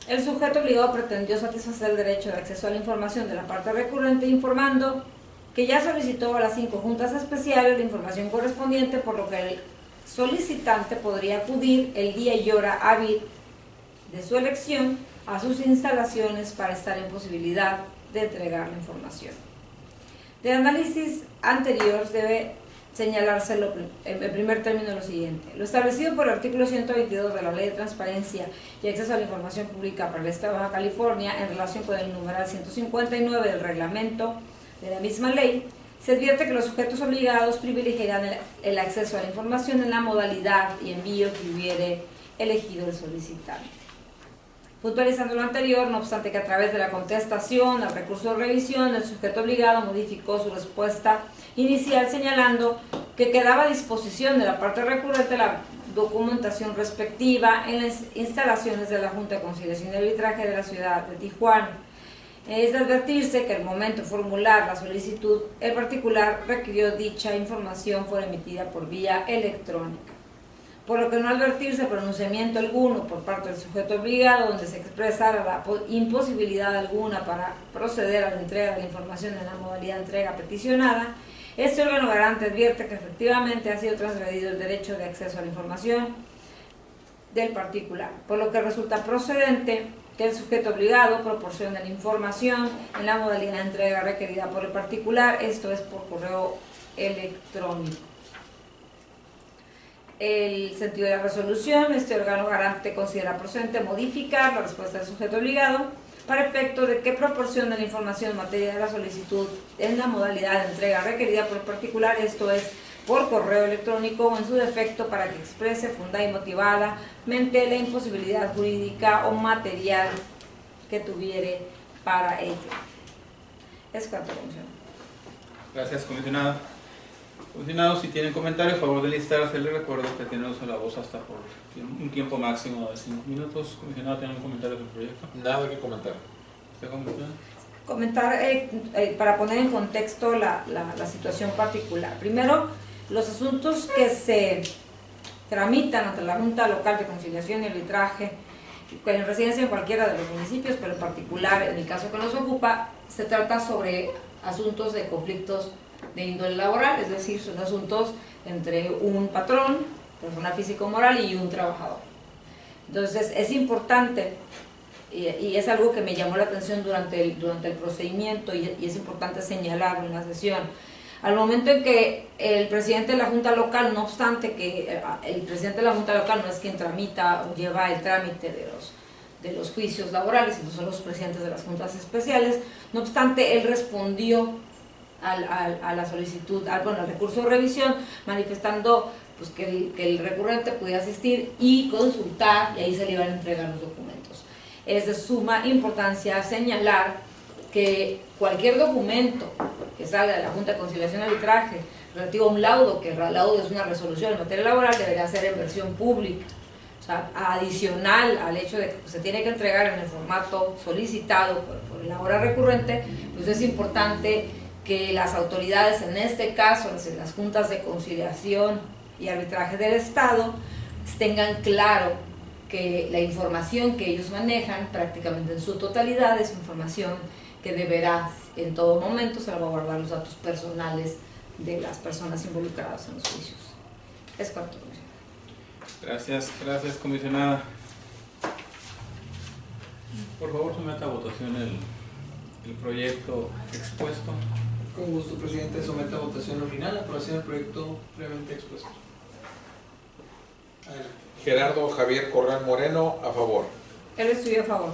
el sujeto obligado pretendió satisfacer el derecho de acceso a la información de la parte recurrente, informando que ya solicitó a las 5 juntas especiales la información correspondiente, por lo que el solicitante podría acudir el día y hora hábil de su elección a sus instalaciones para estar en posibilidad de entregar la información. De análisis anterior debe señalarse en primer término lo siguiente: lo establecido por el artículo 122 de la Ley de Transparencia y Acceso a la Información Pública para el Estado de Baja California en relación con el numeral 159 del reglamento de la misma ley, se advierte que los sujetos obligados privilegiarán el acceso a la información en la modalidad y envío que hubiere elegido el solicitante. Puntualizando lo anterior, no obstante que a través de la contestación al recurso de revisión, el sujeto obligado modificó su respuesta inicial señalando que quedaba a disposición de la parte recurrente la documentación respectiva en las instalaciones de la Junta de Conciliación y Arbitraje de la ciudad de Tijuana. Es de advertirse que al momento de formular la solicitud, el particular requirió dicha información fuera emitida por vía electrónica, por lo que no advertirse pronunciamiento alguno por parte del sujeto obligado donde se expresara la imposibilidad alguna para proceder a la entrega de la información en la modalidad de entrega peticionada. Este órgano garante advierte que efectivamente ha sido transgredido el derecho de acceso a la información del particular, por lo que resulta procedente que el sujeto obligado proporcione la información en la modalidad de entrega requerida por el particular, esto es por correo electrónico. El sentido de la resolución: este órgano garante considera procedente modificar la respuesta del sujeto obligado para efecto de que proporcione la información en materia de la solicitud en la modalidad de entrega requerida por el particular, esto es por correo electrónico, o en su defecto para que exprese fundada y motivadamente la imposibilidad jurídica o material que tuviere para ello. Es cuanto, comisionado. Gracias, comisionada. Comisionados, si tienen comentarios, a favor de listarse, les recuerdo que tienen uso de la voz hasta por un tiempo máximo de 5 minutos. Comisionado, ¿tienen comentarios del proyecto? Nada que comentar. ¿Usted, comisionado? Comentar para poner en contexto la situación particular. Primero, los asuntos que se tramitan ante la Junta Local de Conciliación y Arbitraje, en residencia en cualquiera de los municipios, pero en particular en el caso que nos ocupa, se trata sobre asuntos de conflictos de índole laboral, es decir, son asuntos entre un patrón, persona física o moral, y un trabajador. Entonces es importante, y es algo que me llamó la atención durante el procedimiento, y es importante señalarlo en la sesión. Al momento en que el presidente de la Junta Local, no obstante que el presidente de la Junta Local no es quien tramita o lleva el trámite de los juicios laborales, sino son los presidentes de las juntas especiales, no obstante, él respondió a la solicitud, al recurso de revisión, manifestando pues, que el recurrente pudiera asistir y consultar, y ahí se le iban a entregar los documentos. Es de suma importancia señalar que cualquier documento que salga de la Junta de Conciliación y Arbitraje relativo a un laudo, que el laudo es una resolución en materia laboral, deberá ser en versión pública. O sea, adicional al hecho de que se tiene que entregar en el formato solicitado por el ahora recurrente, pues es importante que las autoridades, en este caso las juntas de conciliación y arbitraje del Estado, tengan claro que la información que ellos manejan prácticamente en su totalidad es información que deberá en todo momento salvaguardar los datos personales de las personas involucradas en los juicios. Es cuanto. Gracias, comisionada. Por favor, someta a votación el proyecto expuesto. Con gusto, presidente. Somete a votación nominal la aprobación del proyecto previamente expuesto. Adelante. Gerardo Javier Corral Moreno, a favor. Él estudió a favor.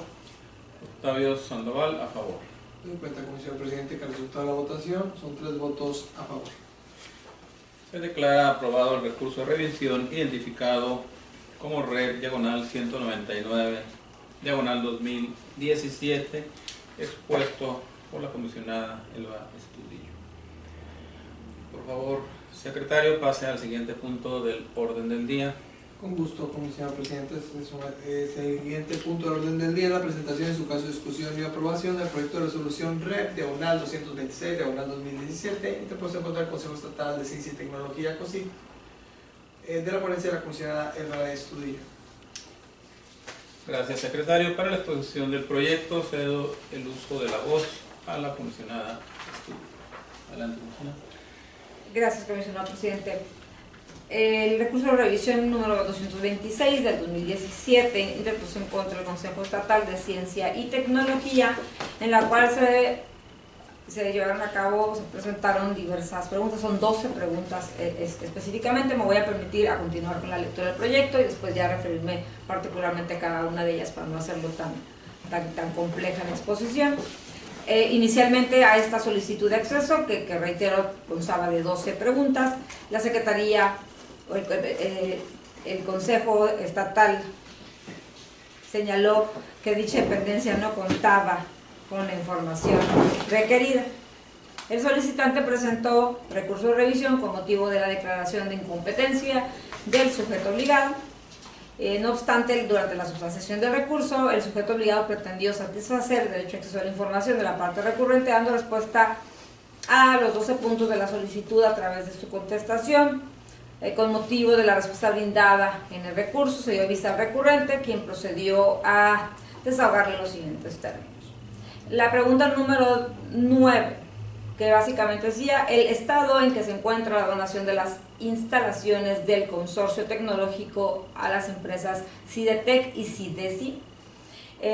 Octavio Sandoval, a favor. En cuenta, comisionado presidente, que el resultado de la votación son 3 votos a favor. Se declara aprobado el recurso de revisión identificado como red diagonal 199 diagonal 2017 expuesto por la comisionada Elba Estudillo. Por favor, secretario, pase al siguiente punto del orden del día. Con gusto, comisionado presidente. El siguiente punto del orden del día es la presentación en su caso de discusión y aprobación del proyecto de resolución REP diagonal 226 diagonal 2017 interpuesto contra el Consejo Estatal de Ciencia y Tecnología COSIT de la ponencia de la comisionada Elba Estudillo. Gracias, secretario. Para la exposición del proyecto cedo el uso de la voz a la comisionada Estudillo. Adelante, comisionada. Gracias, comisionado presidente. El recurso de revisión número 226 del 2017 interpuso en contra del Consejo Estatal de Ciencia y Tecnología, en la cual se llevaron a cabo, se presentaron diversas preguntas, son 12 preguntas específicamente. Me voy a permitir a continuar con la lectura del proyecto y después ya referirme particularmente a cada una de ellas para no hacerlo tan compleja en exposición. Inicialmente a esta solicitud de acceso, que reitero, constaba de 12 preguntas, la Secretaría, el Consejo Estatal señaló que dicha dependencia no contaba con la información requerida. El solicitante presentó recurso de revisión con motivo de la declaración de incompetencia del sujeto obligado. No obstante, durante la substanciación del recurso, el sujeto obligado pretendió satisfacer el derecho a acceso a la información de la parte recurrente, dando respuesta a los 12 puntos de la solicitud a través de su contestación. Con motivo de la respuesta brindada en el recurso, se dio vista al recurrente, quien procedió a desahogarle los siguientes términos. La pregunta número 9, que básicamente decía: el estado en que se encuentra la donación de las instalaciones del consorcio tecnológico a las empresas CIDETEC y CIDESI.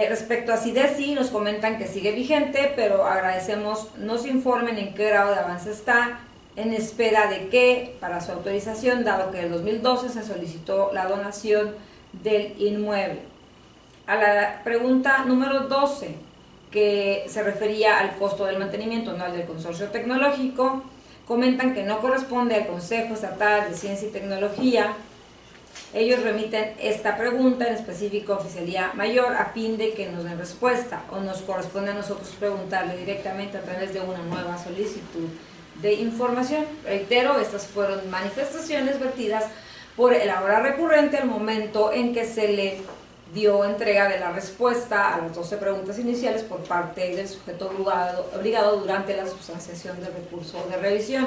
Respecto a CIDESI, nos comentan que sigue vigente, pero agradecemos nos informen en qué grado de avance está, en espera de que, para su autorización, dado que en el 2012 se solicitó la donación del inmueble. A la pregunta número 12, que se refería al costo del mantenimiento anual del consorcio tecnológico, comentan que no corresponde al Consejo Estatal de Ciencia y Tecnología. Ellos remiten esta pregunta, en específico a Oficialía Mayor, a fin de que nos den respuesta, o nos corresponde a nosotros preguntarle directamente a través de una nueva solicitud de información. Reitero, estas fueron manifestaciones vertidas por el ahora recurrente al momento en que se le dio entrega de la respuesta a las 12 preguntas iniciales por parte del sujeto obligado durante la substanciación del recurso de revisión.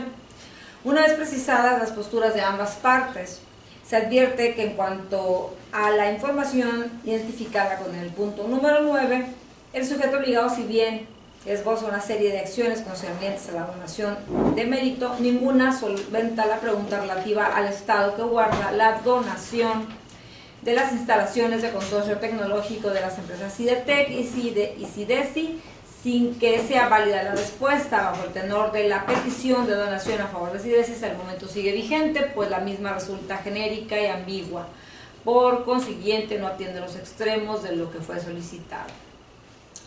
Una vez precisadas las posturas de ambas partes, se advierte que en cuanto a la información identificada con el punto número 9, el sujeto obligado, si bien esboza una serie de acciones concernientes a la donación de mérito, ninguna solventa la pregunta relativa al estado que guarda la donación de las instalaciones de consorcio tecnológico de las empresas CIDETEC y CIDESI, sin que sea válida la respuesta bajo el tenor de la petición de donación a favor de CIDESI. Hasta el momento sigue vigente, pues la misma resulta genérica y ambigua. Por consiguiente, no atiende los extremos de lo que fue solicitado.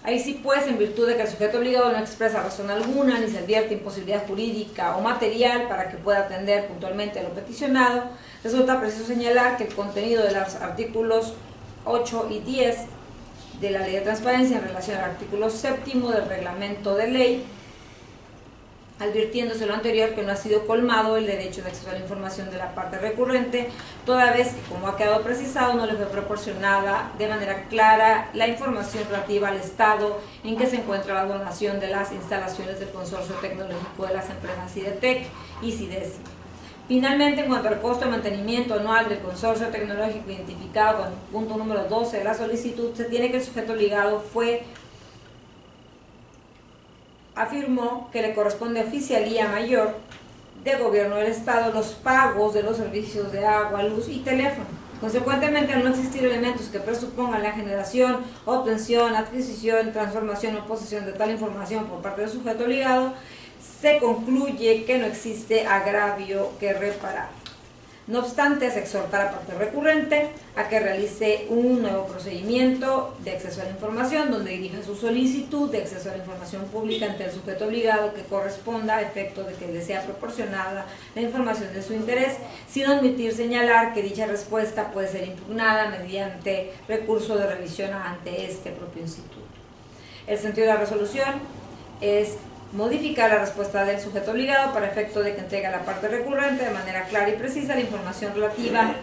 Ahí sí, pues, en virtud de que el sujeto obligado no expresa razón alguna, ni se advierte imposibilidad jurídica o material para que pueda atender puntualmente a lo peticionado, resulta preciso señalar que el contenido de los artículos 8 y 10 de la Ley de Transparencia en relación al artículo 7º del Reglamento de Ley advirtiéndose lo anterior que no ha sido colmado el derecho de acceso a la información de la parte recurrente, toda vez que, como ha quedado precisado, no le fue proporcionada de manera clara la información relativa al estado en que se encuentra la donación de las instalaciones del consorcio tecnológico de las empresas CIDETEC y CIDESI. Finalmente, en cuanto al costo de mantenimiento anual del consorcio tecnológico identificado con el punto número 12 de la solicitud, se tiene que el sujeto obligado afirmó que le corresponde a Oficialía Mayor de Gobierno del Estado los pagos de los servicios de agua, luz y teléfono. Consecuentemente, al no existir elementos que presupongan la generación, obtención, adquisición, transformación o posesión de tal información por parte del sujeto obligado, se concluye que no existe agravio que reparar. No obstante, se exhorta a la parte recurrente a que realice un nuevo procedimiento de acceso a la información, donde dirija su solicitud de acceso a la información pública ante el sujeto obligado que corresponda a efecto de que le sea proporcionada la información de su interés, sin omitir señalar que dicha respuesta puede ser impugnada mediante recurso de revisión ante este propio instituto. El sentido de la resolución es modificar la respuesta del sujeto obligado para efecto de que entregue a la parte recurrente de manera clara y precisa la información relativa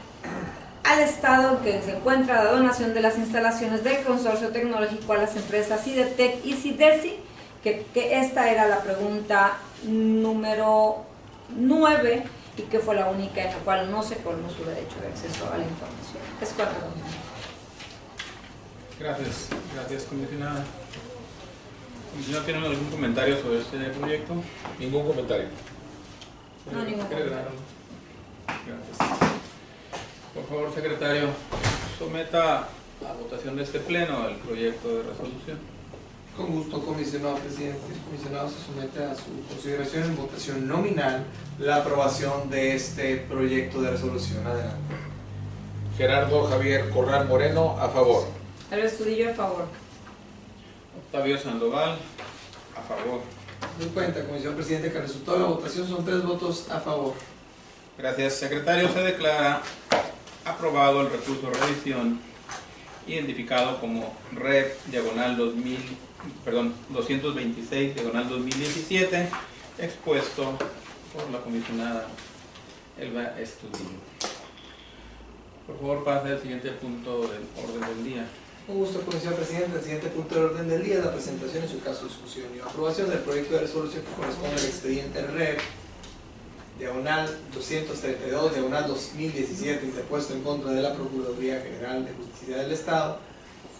al estado en que se encuentra la donación de las instalaciones del consorcio tecnológico a las empresas CIDETEC y CIDESI, que esta era la pregunta número 9 y que fue la única en la cual no se colmó su derecho de acceso a la información. Es cuanto. Gracias, comisionada. ¿No tienen algún comentario sobre este proyecto? Ningún comentario. No, ningún comentario. Gracias. Por favor, secretario, someta a votación de este pleno el proyecto de resolución. Con gusto, comisionado presidente. El comisionado se somete a su consideración en votación nominal la aprobación de este proyecto de resolución. Adelante. Gerardo Javier Corral Moreno, a favor. Álvarez Tudillo, a favor. Octavio Sandoval, a favor. Doy cuenta, comisionado presidente, que el resultado de la votación son 3 votos a favor. Gracias, secretario. Se declara aprobado el recurso de revisión identificado como REP-226-2017, expuesto por la comisionada Elba Estudillo. Por favor, pase al siguiente punto del orden del día. Con gusto, comisionado presidente. El siguiente punto del orden del día es la presentación en su caso discusión y aprobación del proyecto de resolución que corresponde al expediente REP /232/2017 interpuesto en contra de la Procuraduría General de Justicia del Estado,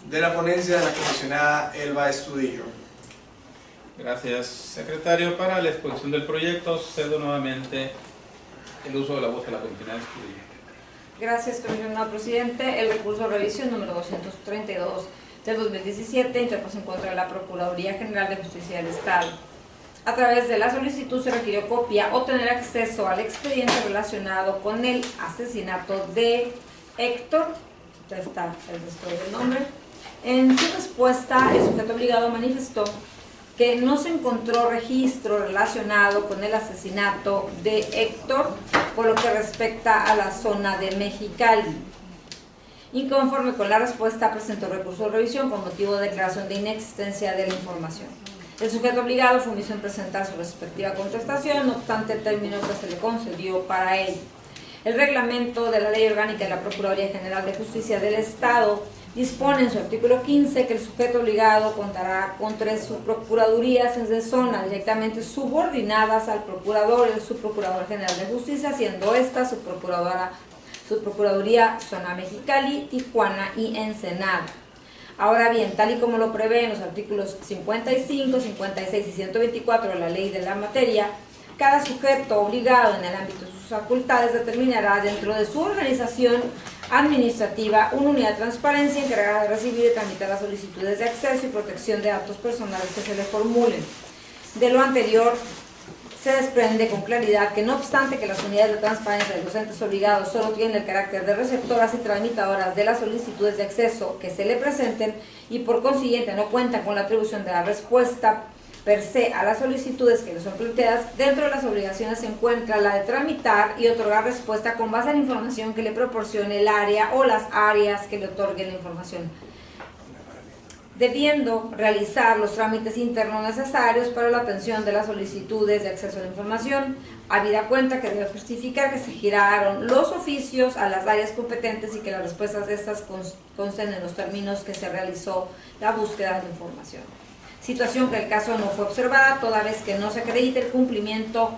de la ponencia de la comisionada Elba Estudillo. Gracias, secretario. Para la exposición del proyecto, cedo nuevamente el uso de la voz de la comisionada Estudillo. Gracias, comisionado presidente. El recurso de revisión número 232 del 2017 interpuesto en contra de la Procuraduría General de Justicia del Estado. A través de la solicitud se requirió copia o tener acceso al expediente relacionado con el asesinato de Héctor. Está el resto del nombre. En su respuesta, el sujeto obligado manifestó que no se encontró registro relacionado con el asesinato de Héctor por lo que respecta a la zona de Mexicali. Inconforme con la respuesta, presentó recurso de revisión con motivo de declaración de inexistencia de la información. El sujeto obligado fue omiso en presentar su respectiva contestación, no obstante el término que se le concedió para ello. El reglamento de la Ley Orgánica de la Procuraduría General de Justicia del Estado dispone en su artículo 15 que el sujeto obligado contará con 3 subprocuradurías de zona directamente subordinadas al procurador y el subprocurador general de justicia, siendo esta subprocuraduría zona Mexicali, Tijuana y Ensenada. Ahora bien, tal y como lo prevé en los artículos 55, 56 y 124 de la ley de la materia, cada sujeto obligado en el ámbito de sus facultades determinará dentro de su organización administrativa una unidad de transparencia encargada de recibir y tramitar las solicitudes de acceso y protección de datos personales que se le formulen. De lo anterior, se desprende con claridad que no obstante que las unidades de transparencia de los entes obligados solo tienen el carácter de receptoras y tramitadoras de las solicitudes de acceso que se le presenten y por consiguiente no cuentan con la atribución de la respuesta per se a las solicitudes que les son planteadas, dentro de las obligaciones se encuentra la de tramitar y otorgar respuesta con base a la información que le proporcione el área o las áreas que le otorguen la información. debiendo realizar los trámites internos necesarios para la atención de las solicitudes de acceso a la información, habida cuenta que debe justificar que se giraron los oficios a las áreas competentes y que las respuestas de estas consten en los términos que se realizó la búsqueda de información. Situación que el caso no fue observada, toda vez que no se acredita el cumplimiento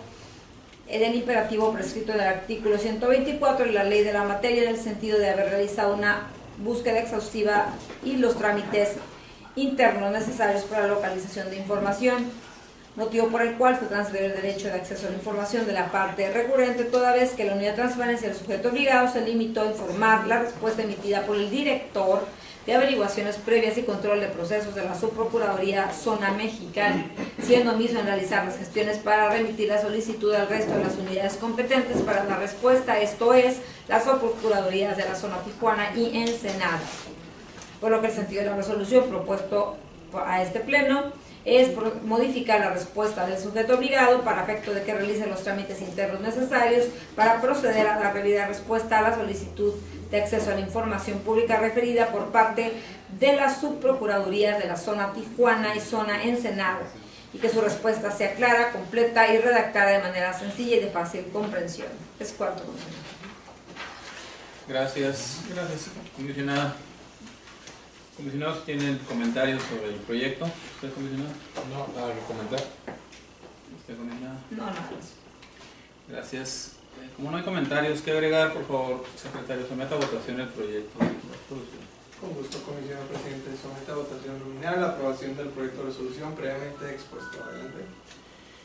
del imperativo prescrito en el artículo 124 de la ley de la materia, en el sentido de haber realizado una búsqueda exhaustiva y los trámites internos necesarios para la localización de información, motivo por el cual se transfiere el derecho de acceso a la información de la parte recurrente, toda vez que la unidad de transparencia del sujeto obligado se limitó a informar la respuesta emitida por el director de averiguaciones previas y control de procesos de la Subprocuraduría Zona Mexicana, siendo mismo en realizar las gestiones para remitir la solicitud al resto de las unidades competentes para la respuesta, esto es, las Subprocuradurías de la Zona Tijuana y Ensenada. Por lo que el sentido de la resolución propuesto a este pleno es modificar la respuesta del sujeto obligado para efecto de que realice los trámites internos necesarios para proceder a la debida respuesta a la solicitud de acceso a la información pública referida por parte de las subprocuradurías de la Zona Tijuana y Zona Ensenada, y que su respuesta sea clara, completa y redactada de manera sencilla y de fácil comprensión. Es cuarto, comisionado. Gracias, comisionada. Comisionados, ¿tienen comentarios sobre el proyecto? ¿Usted, comisionado? No, nada que comentar. ¿Usted, comisionada? No, nada más. Gracias. Como no hay comentarios que agregar, por favor, secretario, someta a votación el proyecto de resolución. Con gusto, comisionado presidente. Somete a votación nominal la aprobación del proyecto de resolución previamente expuesto. Adelante.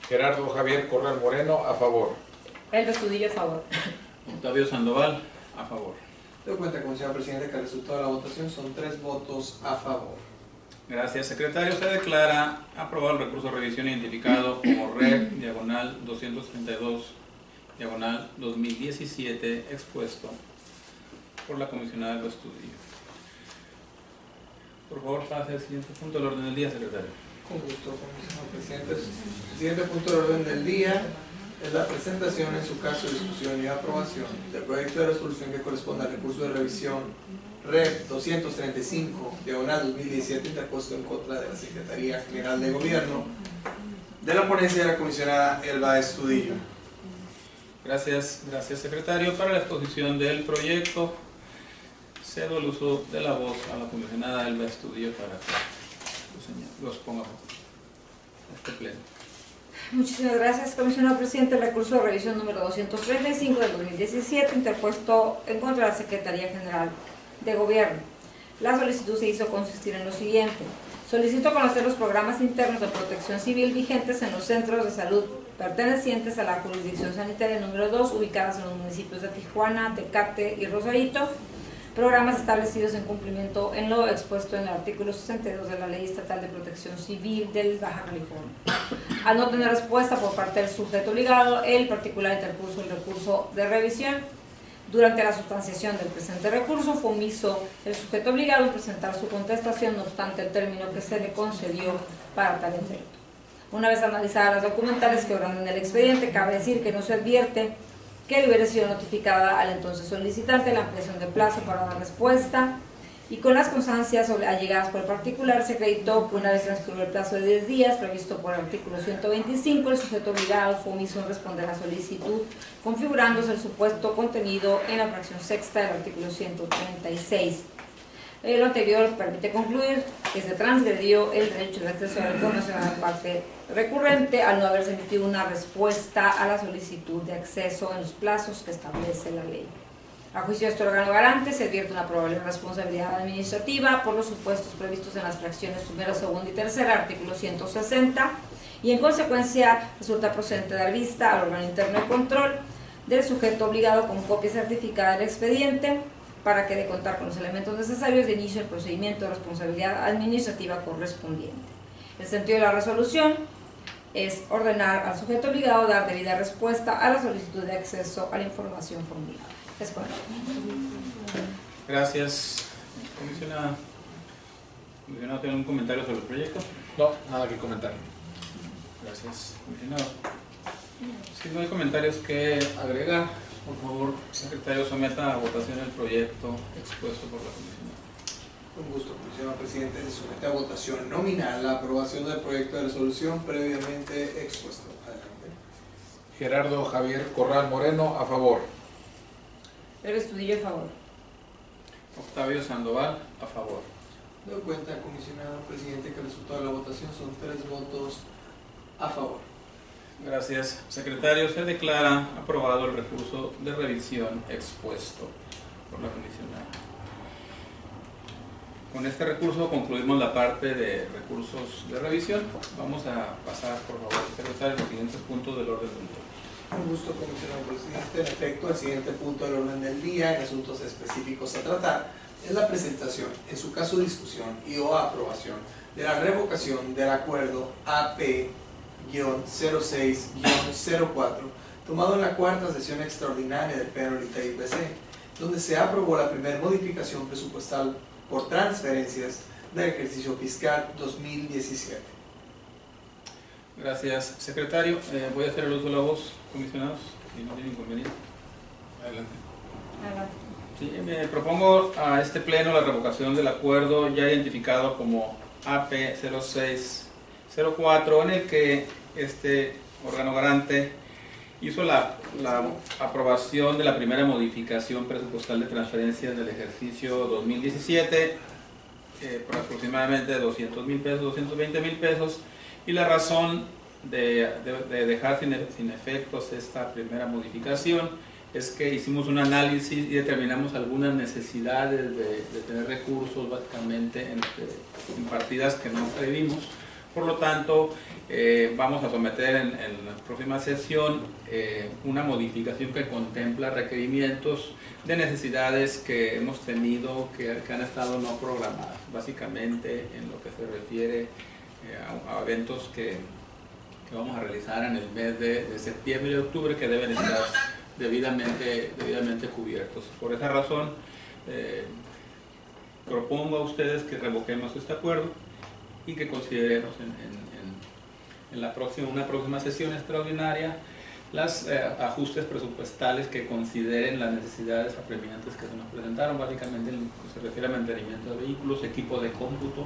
Gerardo Javier Corral Moreno, a favor. El Estudillo, a favor. Octavio Sandoval, a favor. Tengo cuenta, comisionado presidente, que el resultado de la votación son 3 votos a favor. Gracias, secretario. Se declara aprobado el recurso de revisión identificado como Reg/232/2017 expuesto por la comisionada del estudio. Por favor, pase al siguiente punto del orden del día, secretario. Con gusto, comisionado presidente. El siguiente punto del orden del día es la presentación, en su caso, discusión y aprobación del proyecto de resolución que corresponde al recurso de revisión Reg 235/2017 interpuesto en contra de la Secretaría General de Gobierno de la ponencia de la comisionada Elba Estudillo. Gracias, secretario. Para la exposición del proyecto, cedo el uso de la voz a la comisionada Elba Estudillo para que los ponga a este pleno. Muchísimas gracias, comisionado presidente. El recurso de revisión número 235 del 2017 interpuesto en contra de la Secretaría General de Gobierno. La solicitud se hizo consistir en lo siguiente: solicito conocer los programas internos de protección civil vigentes en los centros de salud pertenecientes a la jurisdicción sanitaria número 2, ubicadas en los municipios de Tijuana, Tecate y Rosarito, programas establecidos en cumplimiento en lo expuesto en el artículo 62 de la Ley Estatal de Protección Civil del Baja California. Al no tener respuesta por parte del sujeto obligado, el particular interpuso el recurso de revisión. Durante la sustanciación del presente recurso, fue omiso el sujeto obligado en presentar su contestación, no obstante el término que se le concedió para tal efecto. Una vez analizadas las documentales que obran en el expediente, cabe decir que no se advierte que le hubiera sido notificada al entonces solicitante la ampliación de plazo para dar respuesta, y con las constancias allegadas por el particular se acreditó que una vez transcurrido el plazo de 10 días previsto por el artículo 125, el sujeto obligado fue omiso en responder a la solicitud, configurándose el supuesto contenido en la fracción sexta del artículo 136. Lo anterior permite concluir que se transgredió el derecho de acceso a la información a la parte recurrente al no haberse emitido una respuesta a la solicitud de acceso en los plazos que establece la ley. A juicio de este órgano garante se advierte una probable responsabilidad administrativa por los supuestos previstos en las fracciones primera, segunda y tercera, artículo 160, y en consecuencia resulta procedente dar vista al órgano interno de control del sujeto obligado con copia certificada del expediente para que de contar con los elementos necesarios de inicio del procedimiento de responsabilidad administrativa correspondiente. El sentido de la resolución es ordenar al sujeto obligado dar debida respuesta a la solicitud de acceso a la información formulada. Es correcto. Gracias, comisionada. ¿Comisionado tiene un comentario sobre el proyecto? No, nada que comentar. Gracias, comisionado. Si no hay comentarios que agregar, por favor, secretario, someta a votación el proyecto expuesto por la comisionada. Con gusto, comisionado presidente. Se somete a votación nominal la aprobación del proyecto de resolución previamente expuesto. Adelante. Gerardo Javier Corral Moreno, a favor. Pedro Estudillo, a favor. Octavio Sandoval, a favor. Doy cuenta, comisionado presidente, que el resultado de la votación son 3 votos a favor. Gracias, secretario. Se declara aprobado el recurso de revisión expuesto por la comisionada. Con este recurso concluimos la parte de recursos de revisión. Vamos a pasar, por favor, secretario, a los siguientes puntos del orden del día. Un gusto, comisionado presidente. En efecto, el siguiente punto del orden del día, en asuntos específicos a tratar, es la presentación, en su caso discusión y o aprobación, de la revocación del acuerdo AP-06-04, tomado en la cuarta sesión extraordinaria del Pleno del IPC, donde se aprobó la primera modificación presupuestal por transferencias del ejercicio fiscal 2017. Gracias, secretario. Voy a hacer el uso de la voz, comisionados, si no tienen inconveniente. Adelante. Adelante. Sí, me propongo a este pleno la revocación del acuerdo ya identificado como AP-06-04, en el que este órgano garante hizo la aprobación de la primera modificación presupuestal de transferencias del ejercicio 2017 por aproximadamente 200,000 pesos, 220,000 pesos, y la razón de dejar sin efectos esta primera modificación es que hicimos un análisis y determinamos algunas necesidades de tener recursos básicamente en partidas que no previmos. Por lo tanto, vamos a someter en la próxima sesión una modificación que contempla requerimientos de necesidades que hemos tenido que han estado no programadas, básicamente en lo que se refiere a eventos que vamos a realizar en el mes de septiembre y octubre, que deben estar debidamente cubiertos. Por esa razón, propongo a ustedes que revoquemos este acuerdo y que consideremos en una próxima sesión extraordinaria los ajustes presupuestales que consideren las necesidades apremiantes que se nos presentaron, básicamente en lo que se refiere a mantenimiento de vehículos, equipo de cómputo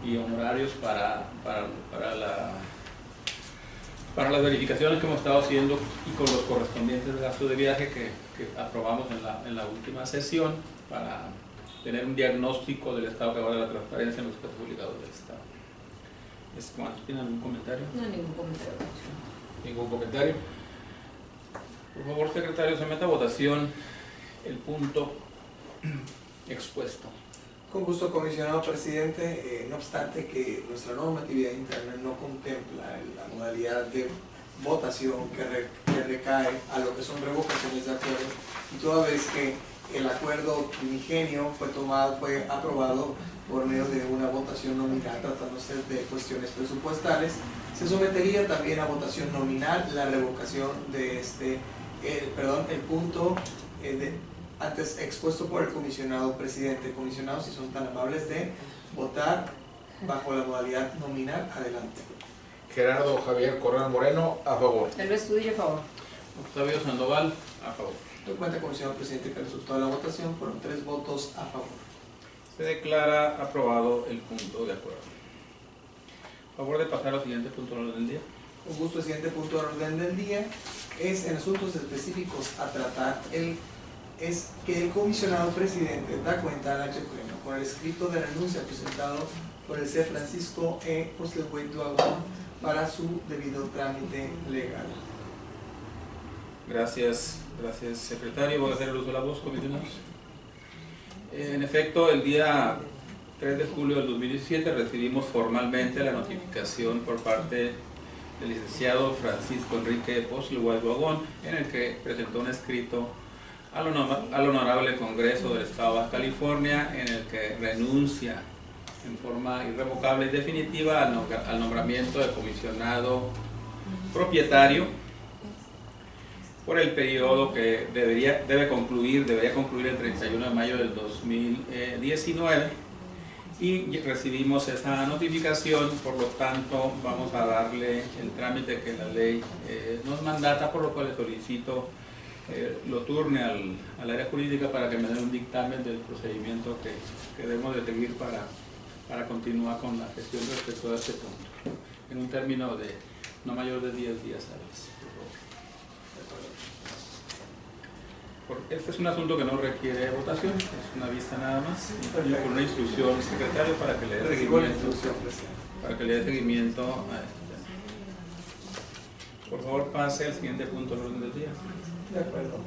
y honorarios para las verificaciones que hemos estado haciendo y con los correspondientes gastos de viaje que aprobamos en la última sesión, para tener un diagnóstico del estado que va de la transparencia en los gastos obligados del Estado. ¿Tienen algún comentario? No, ningún comentario. ¿Ningún comentario? Por favor, secretario, someta a votación el punto expuesto. Con gusto, comisionado presidente. No obstante que nuestra normatividad interna no contempla la modalidad de votación que recae a lo que son revocaciones de acuerdo, y toda vez que el acuerdo primigenio fue aprobado por medio de una votación nominal, tratándose de cuestiones presupuestales, se sometería también a votación nominal la revocación de el punto antes expuesto por el comisionado presidente. Comisionados, si son tan amables de votar bajo la modalidad nominal, adelante. Gerardo Javier Corral Moreno, a favor. Pedro Estudillo, a favor. Octavio Sandoval, a favor. Doy cuenta, comisionado presidente, que el resultado de la votación fueron 3 votos a favor. Se declara aprobado el punto de acuerdo. A favor de pasar al siguiente punto del orden del día. Con gusto, el siguiente punto del orden del día es en asuntos específicos a tratar. Es que el comisionado presidente da cuenta al H Pleno con el escrito de renuncia presentado por el C. Francisco E. Postelhuet-Duagón para su debido trámite legal. Gracias, secretario. Voy a hacer el uso de la voz, comisionados. En efecto, el día 3 de julio del 2017 recibimos formalmente la notificación por parte del licenciado Francisco Enrique Postelhuet-Duagón, en el que presentó un escrito al Honorable Congreso del Estado de Baja California, en el que renuncia en forma irrevocable y definitiva al nombramiento de comisionado propietario por el periodo que debería concluir el 31 de mayo del 2019, y recibimos esa notificación. Por lo tanto, vamos a darle el trámite que la ley nos mandata, por lo cual le solicito lo turne al área jurídica para que me den un dictamen del procedimiento que debemos de seguir para continuar con la gestión respecto a este punto, en un término de no mayor de 10 días hábiles. Este es un asunto que no requiere votación, es una vista nada más, y con una instrucción secretario para que le dé seguimiento a este tema. Por favor, pase al siguiente punto del orden del día. De acuerdo.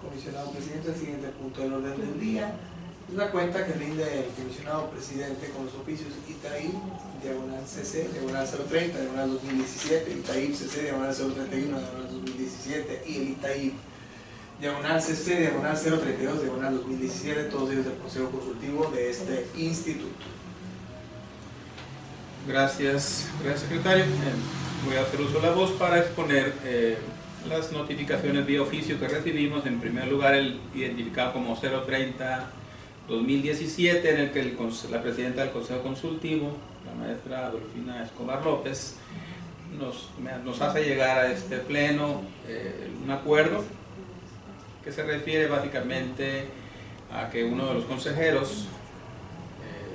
Comisionado presidente, el siguiente punto del orden del día es la cuenta que rinde el comisionado presidente con los oficios ITAIB, diagonal CC, diagonal 030, diagonal 2017, ITAIB CC, diagonal 031, diagonal 2017 y el ITAIB diagonal CC, diagonal 032, diagonal 2017, todos ellos del Consejo Consultivo de este instituto. Gracias, secretario. Voy a hacer uso de la voz para exponer las notificaciones vía oficio que recibimos. En primer lugar, el identificado como 030-2017, en el que la presidenta del Consejo Consultivo, la maestra Adolfina Escobar López, nos hace llegar a este pleno un acuerdo que se refiere básicamente a que uno de los consejeros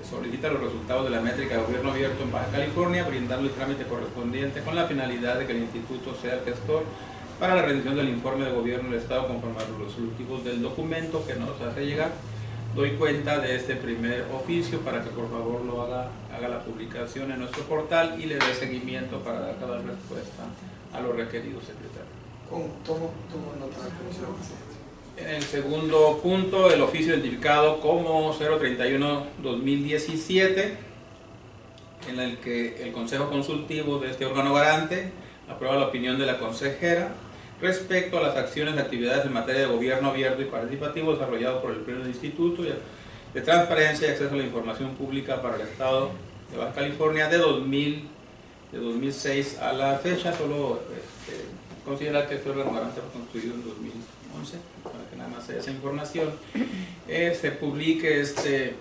solicita los resultados de la métrica de gobierno abierto en Baja California, brindando el trámite correspondiente con la finalidad de que el instituto sea el gestor para la rendición del informe de gobierno del Estado conforme a los resolutivos del documento que nos hace llegar. Doy cuenta de este primer oficio para que por favor lo haga la publicación en nuestro portal y le dé seguimiento para dar cada respuesta a lo requerido, secretario. Tomo nota del comisionado presidente. En el segundo punto, el oficio identificado como 031-2017, en el que el Consejo Consultivo de este órgano garante aprueba la opinión de la consejera respecto a las acciones y actividades en materia de gobierno abierto y participativo desarrollado por el Pleno del Instituto de Transparencia y Acceso a la Información Pública para el Estado de Baja California de 2006 a la fecha. Solo considerar que este órgano garante fue construido en 2011, para que nada más sea esa información. Se publique este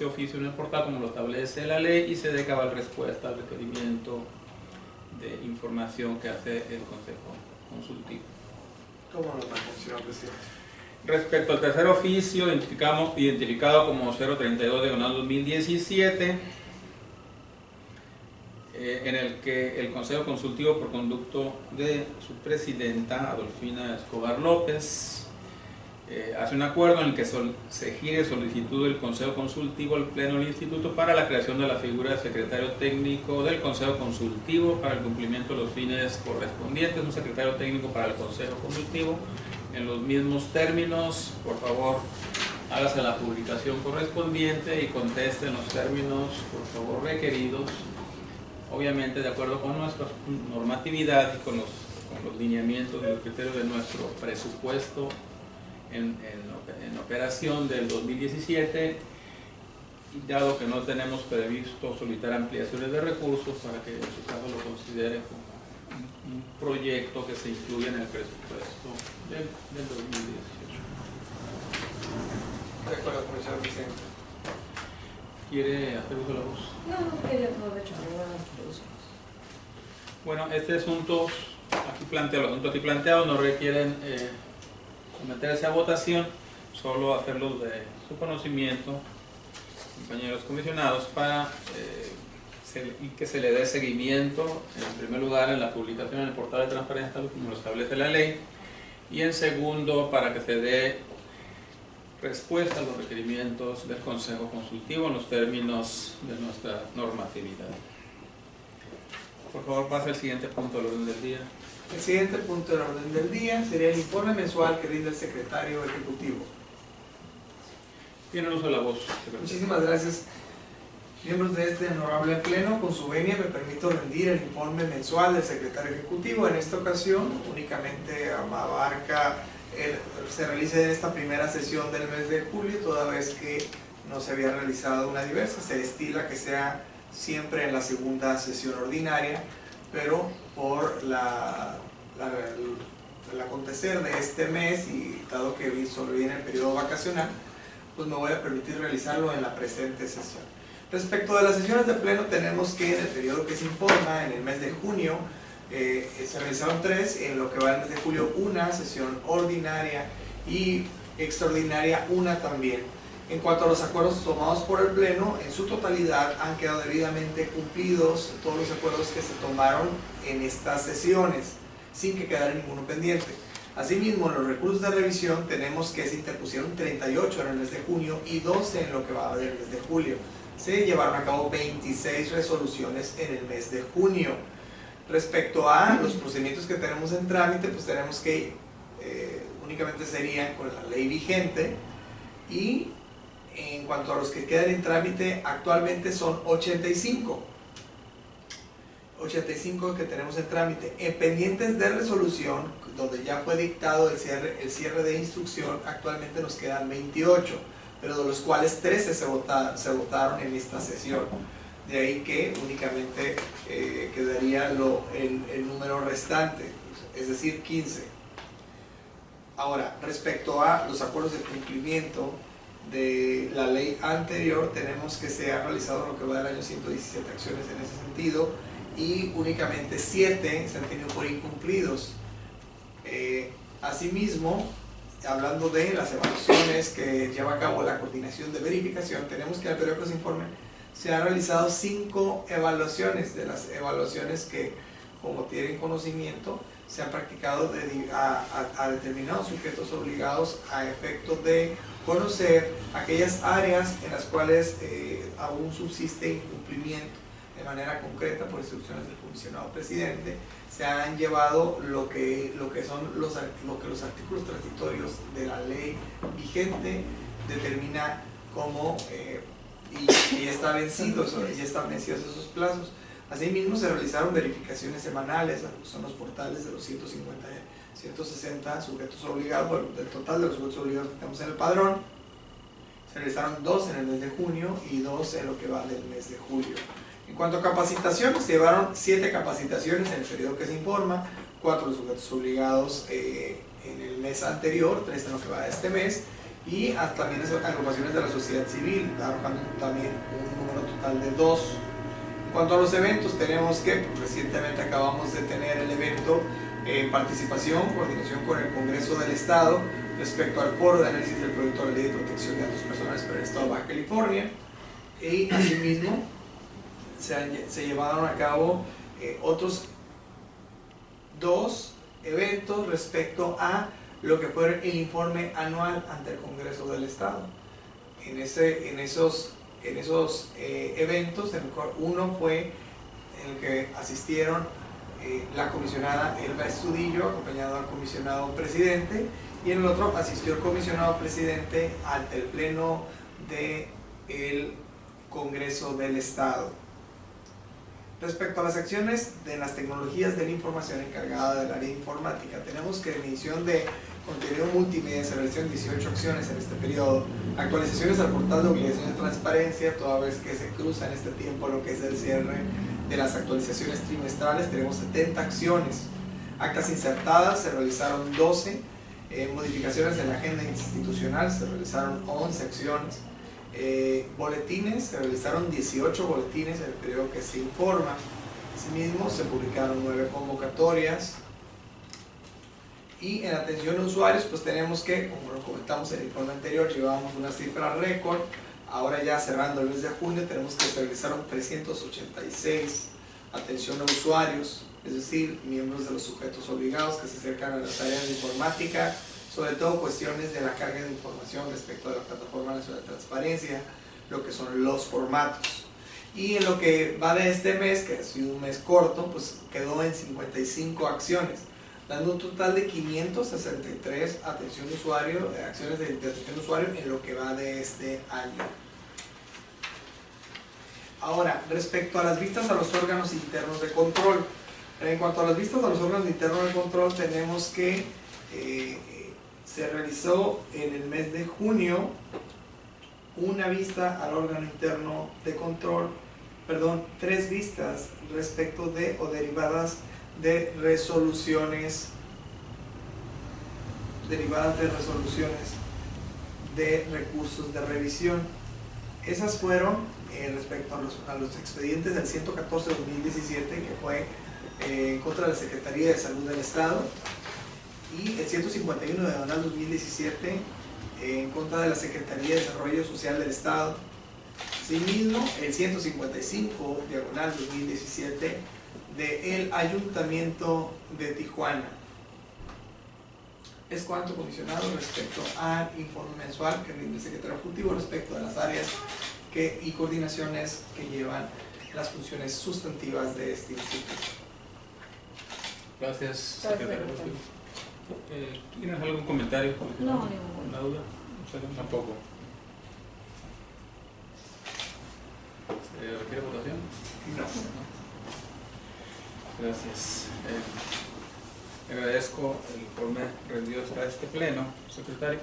oficio en el portal como lo establece la ley y se dé cabal respuesta al requerimiento de información que hace el Consejo Consultivo. Tomo nota, comisionado presidente. Respecto al tercer oficio, identificado como 032-2017, en el que el Consejo Consultivo, por conducto de su presidenta, Adolfina Escobar López, hace un acuerdo en el que se gire solicitud del Consejo Consultivo al Pleno del Instituto para la creación de la figura de secretario técnico del Consejo Consultivo para el cumplimiento de los fines correspondientes, un secretario técnico para el Consejo Consultivo en los mismos términos. Por favor, hágase la publicación correspondiente y conteste en los términos, por favor, requeridos, obviamente de acuerdo con nuestra normatividad y con los lineamientos y los criterios de nuestro presupuesto en operación del 2017, y dado que no tenemos previsto solicitar ampliaciones de recursos, para que en su caso lo considere como un proyecto que se incluya en el presupuesto del 2018. De acuerdo, comisionado presidente. ¿Quiere hacer uso de la voz? No, quería todo hecho. Bueno, este asunto aquí planteado no requieren someterse a votación, solo hacerlo de su conocimiento, compañeros comisionados, para que se le dé seguimiento, en primer lugar, en la publicación en el portal de transparencia, como lo establece la ley, y en segundo, para que se dé respuesta a los requerimientos del Consejo Consultivo en los términos de nuestra normatividad. Por favor, pase al siguiente punto del orden del día. El siguiente punto del orden del día sería el informe mensual que rinde el secretario ejecutivo. Tiene uso de la voz, secretario. Muchísimas gracias. Miembros de este honorable pleno, con su venia me permito rendir el informe mensual del secretario ejecutivo. En esta ocasión únicamente se realiza en esta primera sesión del mes de julio, toda vez que no se había realizado una diversa. Se estila que sea siempre en la segunda sesión ordinaria, pero por el acontecer de este mes y dado que sobreviene el periodo vacacional, pues me voy a permitir realizarlo en la presente sesión. Respecto de las sesiones de pleno, tenemos que en el periodo que se informa, en el mes de junio, Se realizaron 3, en lo que va el mes de julio una sesión ordinaria y extraordinaria una también. En cuanto a los acuerdos tomados por el Pleno, en su totalidad han quedado debidamente cumplidos todos los acuerdos que se tomaron en estas sesiones, sin que quedara ninguno pendiente. Asimismo, en los recursos de revisión tenemos que se interpusieron 38 en el mes de junio y 12 en lo que va del mes de julio. Se llevaron a cabo 26 resoluciones en el mes de junio. Respecto a los procedimientos que tenemos en trámite, pues tenemos que únicamente serían con la ley vigente, y en cuanto a los que quedan en trámite actualmente son 85 que tenemos en trámite. En pendientes de resolución, donde ya fue dictado el cierre de instrucción, actualmente nos quedan 28, pero de los cuales 13 se votaron en esta sesión. De ahí que únicamente quedaría el número restante, es decir, 15. Ahora, respecto a los acuerdos de cumplimiento de la ley anterior, tenemos que se ha realizado lo que va del año 117 acciones en ese sentido, y únicamente 7 se han tenido por incumplidos. Asimismo, hablando de las evaluaciones que lleva a cabo la coordinación de verificación, tenemos que al periódico se informe, se han realizado 5 evaluaciones. De las evaluaciones que, como tienen conocimiento, se han practicado a determinados sujetos obligados a efecto de conocer aquellas áreas en las cuales aún subsiste incumplimiento. De manera concreta, por instrucciones del comisionado presidente, se han llevado lo que son los artículos transitorios de la ley vigente determina como y ya está vencido, ya están vencidos esos plazos. Asimismo, se realizaron verificaciones semanales, son los portales de los 160 sujetos obligados, del total de los sujetos obligados que tenemos en el padrón. Se realizaron 2 en el mes de junio y 2 en lo que va del mes de julio. En cuanto a capacitaciones, se llevaron 7 capacitaciones en el periodo que se informa, 4 de sujetos obligados en el mes anterior, 3 en lo que va de este mes, y también agrupaciones de la sociedad civil, arrojando también un número total de 2. En cuanto a los eventos, tenemos que recientemente acabamos de tener el evento participación, coordinación con el Congreso del Estado respecto al foro de análisis del proyecto de ley de protección de datos personales para el Estado de Baja California, y asimismo se llevaron a cabo otros 2 eventos respecto a lo que fue el informe anual ante el Congreso del Estado. En esos eventos, uno fue en el que asistieron la comisionada Elba Estudillo, acompañado al comisionado presidente, y en el otro asistió el comisionado presidente ante el pleno del Congreso del Estado. Respecto a las acciones de las tecnologías de la información encargada del área informática, tenemos que emisión de contenido multimedia, se realizaron 18 acciones en este periodo, actualizaciones al portal de obligación de transparencia, toda vez que se cruza en este tiempo lo que es el cierre de las actualizaciones trimestrales, tenemos 70 acciones, actas insertadas, se realizaron 12, modificaciones en la agenda institucional, se realizaron 11 acciones, boletines, se realizaron 18 boletines en el periodo que se informa. Asimismo, se publicaron 9 convocatorias, y en atención a usuarios, pues tenemos que, como lo comentamos en el informe anterior, llevábamos una cifra récord. Ahora ya cerrando el mes de junio, tenemos que se realizaron 386 atención a usuarios, es decir, miembros de los sujetos obligados que se acercan a las áreas de informática, sobre todo cuestiones de la carga de información respecto a la Plataforma Nacional de Transparencia, lo que son los formatos. Y en lo que va de este mes, que ha sido un mes corto, pues quedó en 55 acciones, dando un total de 563 acciones de atención de usuario en lo que va de este año. Ahora, respecto a las vistas a los órganos internos de control, en cuanto a las vistas a los órganos internos de control, tenemos que se realizó en el mes de junio una vista al órgano interno de control, 3 vistas respecto de o derivadas de resoluciones de recursos de revisión. Esas fueron respecto a los expedientes del 114-2017, que fue en contra de la Secretaría de Salud del Estado, y el 151 diagonal 2017 en contra de la Secretaría de Desarrollo Social del Estado. Asimismo, el 155 diagonal 2017 del Ayuntamiento de Tijuana. Es cuanto, comisionado, respecto al informe mensual que rinde el secretario ejecutivo respecto de las áreas y coordinaciones que llevan las funciones sustantivas de este instituto. Gracias, secretario. ¿Tienes algún comentario? No, ningún. ¿Una duda? Tampoco. ¿Se requiere votación? No. Gracias. Agradezco el informe rendido hasta este pleno, secretario.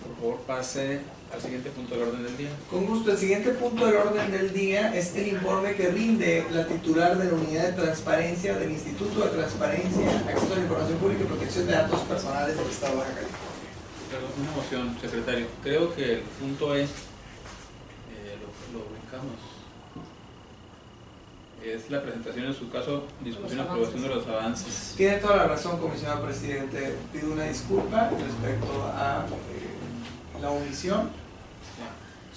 Por favor, pase al siguiente punto del orden del día. Con gusto, el siguiente punto del orden del día es el informe que rinde la titular de la Unidad de Transparencia del Instituto de Transparencia, Acceso a la Información Pública y Protección de Datos Personales del Estado de Baja California. Perdón, una moción, secretario. Creo que el punto E, lo ubicamos. Es la presentación, en su caso, discusión y aprobación de los avances. Tiene toda la razón, comisionado presidente. Pido una disculpa respecto a la omisión.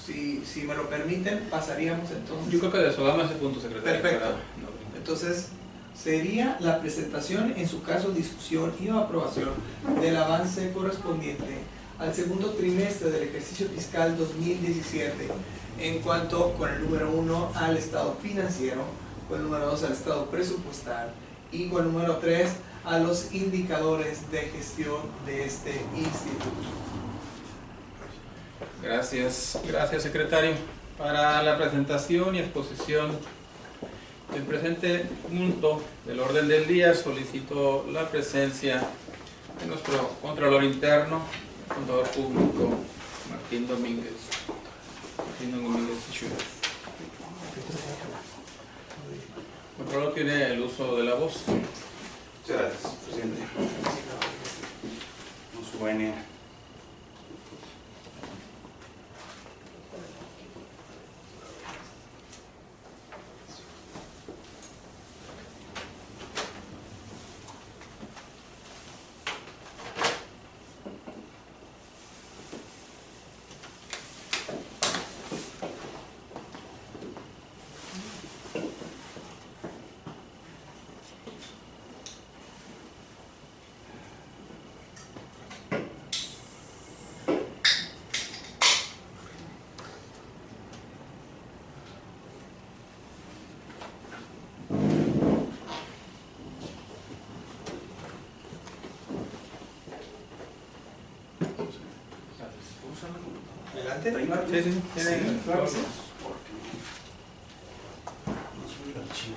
Si me lo permiten, pasaríamos entonces. Yo creo que desobama ese punto, secretario. Perfecto. No, Entonces, sería la presentación, en su caso, discusión y aprobación del avance correspondiente al segundo trimestre del ejercicio fiscal 2017, en cuanto con el número 1 al estado financiero, con el número 2 al estado presupuestal y con el número 3 a los indicadores de gestión de este instituto. Gracias, secretario. Para la presentación y exposición del presente punto del orden del día, solicito la presencia de nuestro Contralor Interno, Contador Público, Martín Domínguez. Ischura. El Contralor tiene el uso de la voz. Muchas gracias, presidente. Con su venia. Adelante. Sí. Sí, claro que sí. No subí el archivo.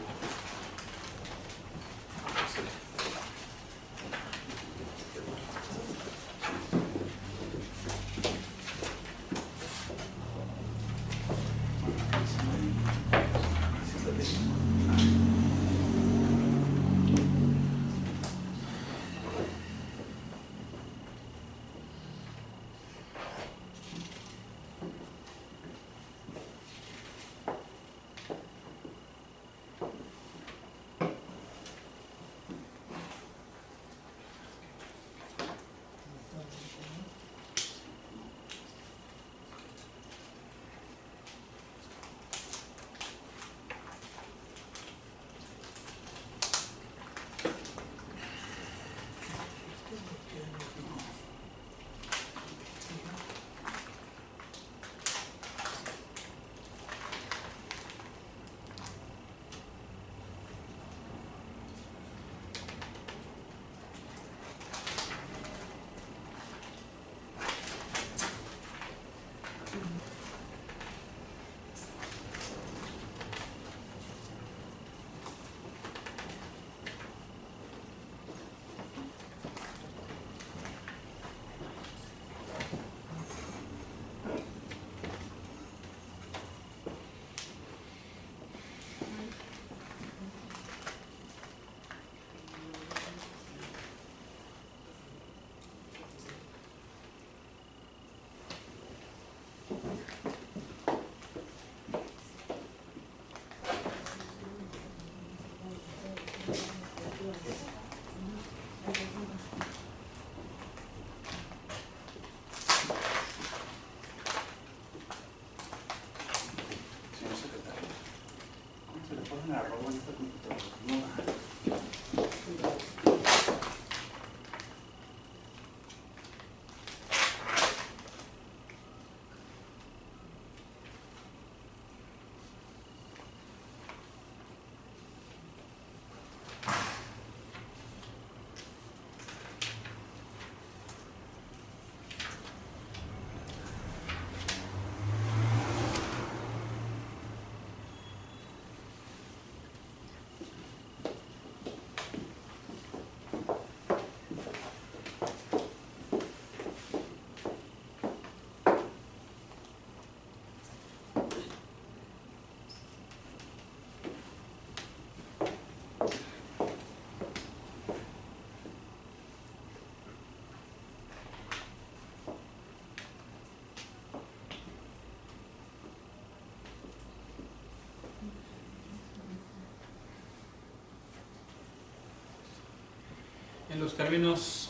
En los términos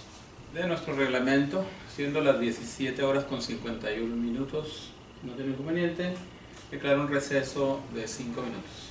de nuestro reglamento, siendo las 17 horas con 51 minutos, no tiene inconveniente, declaro un receso de 5 minutos.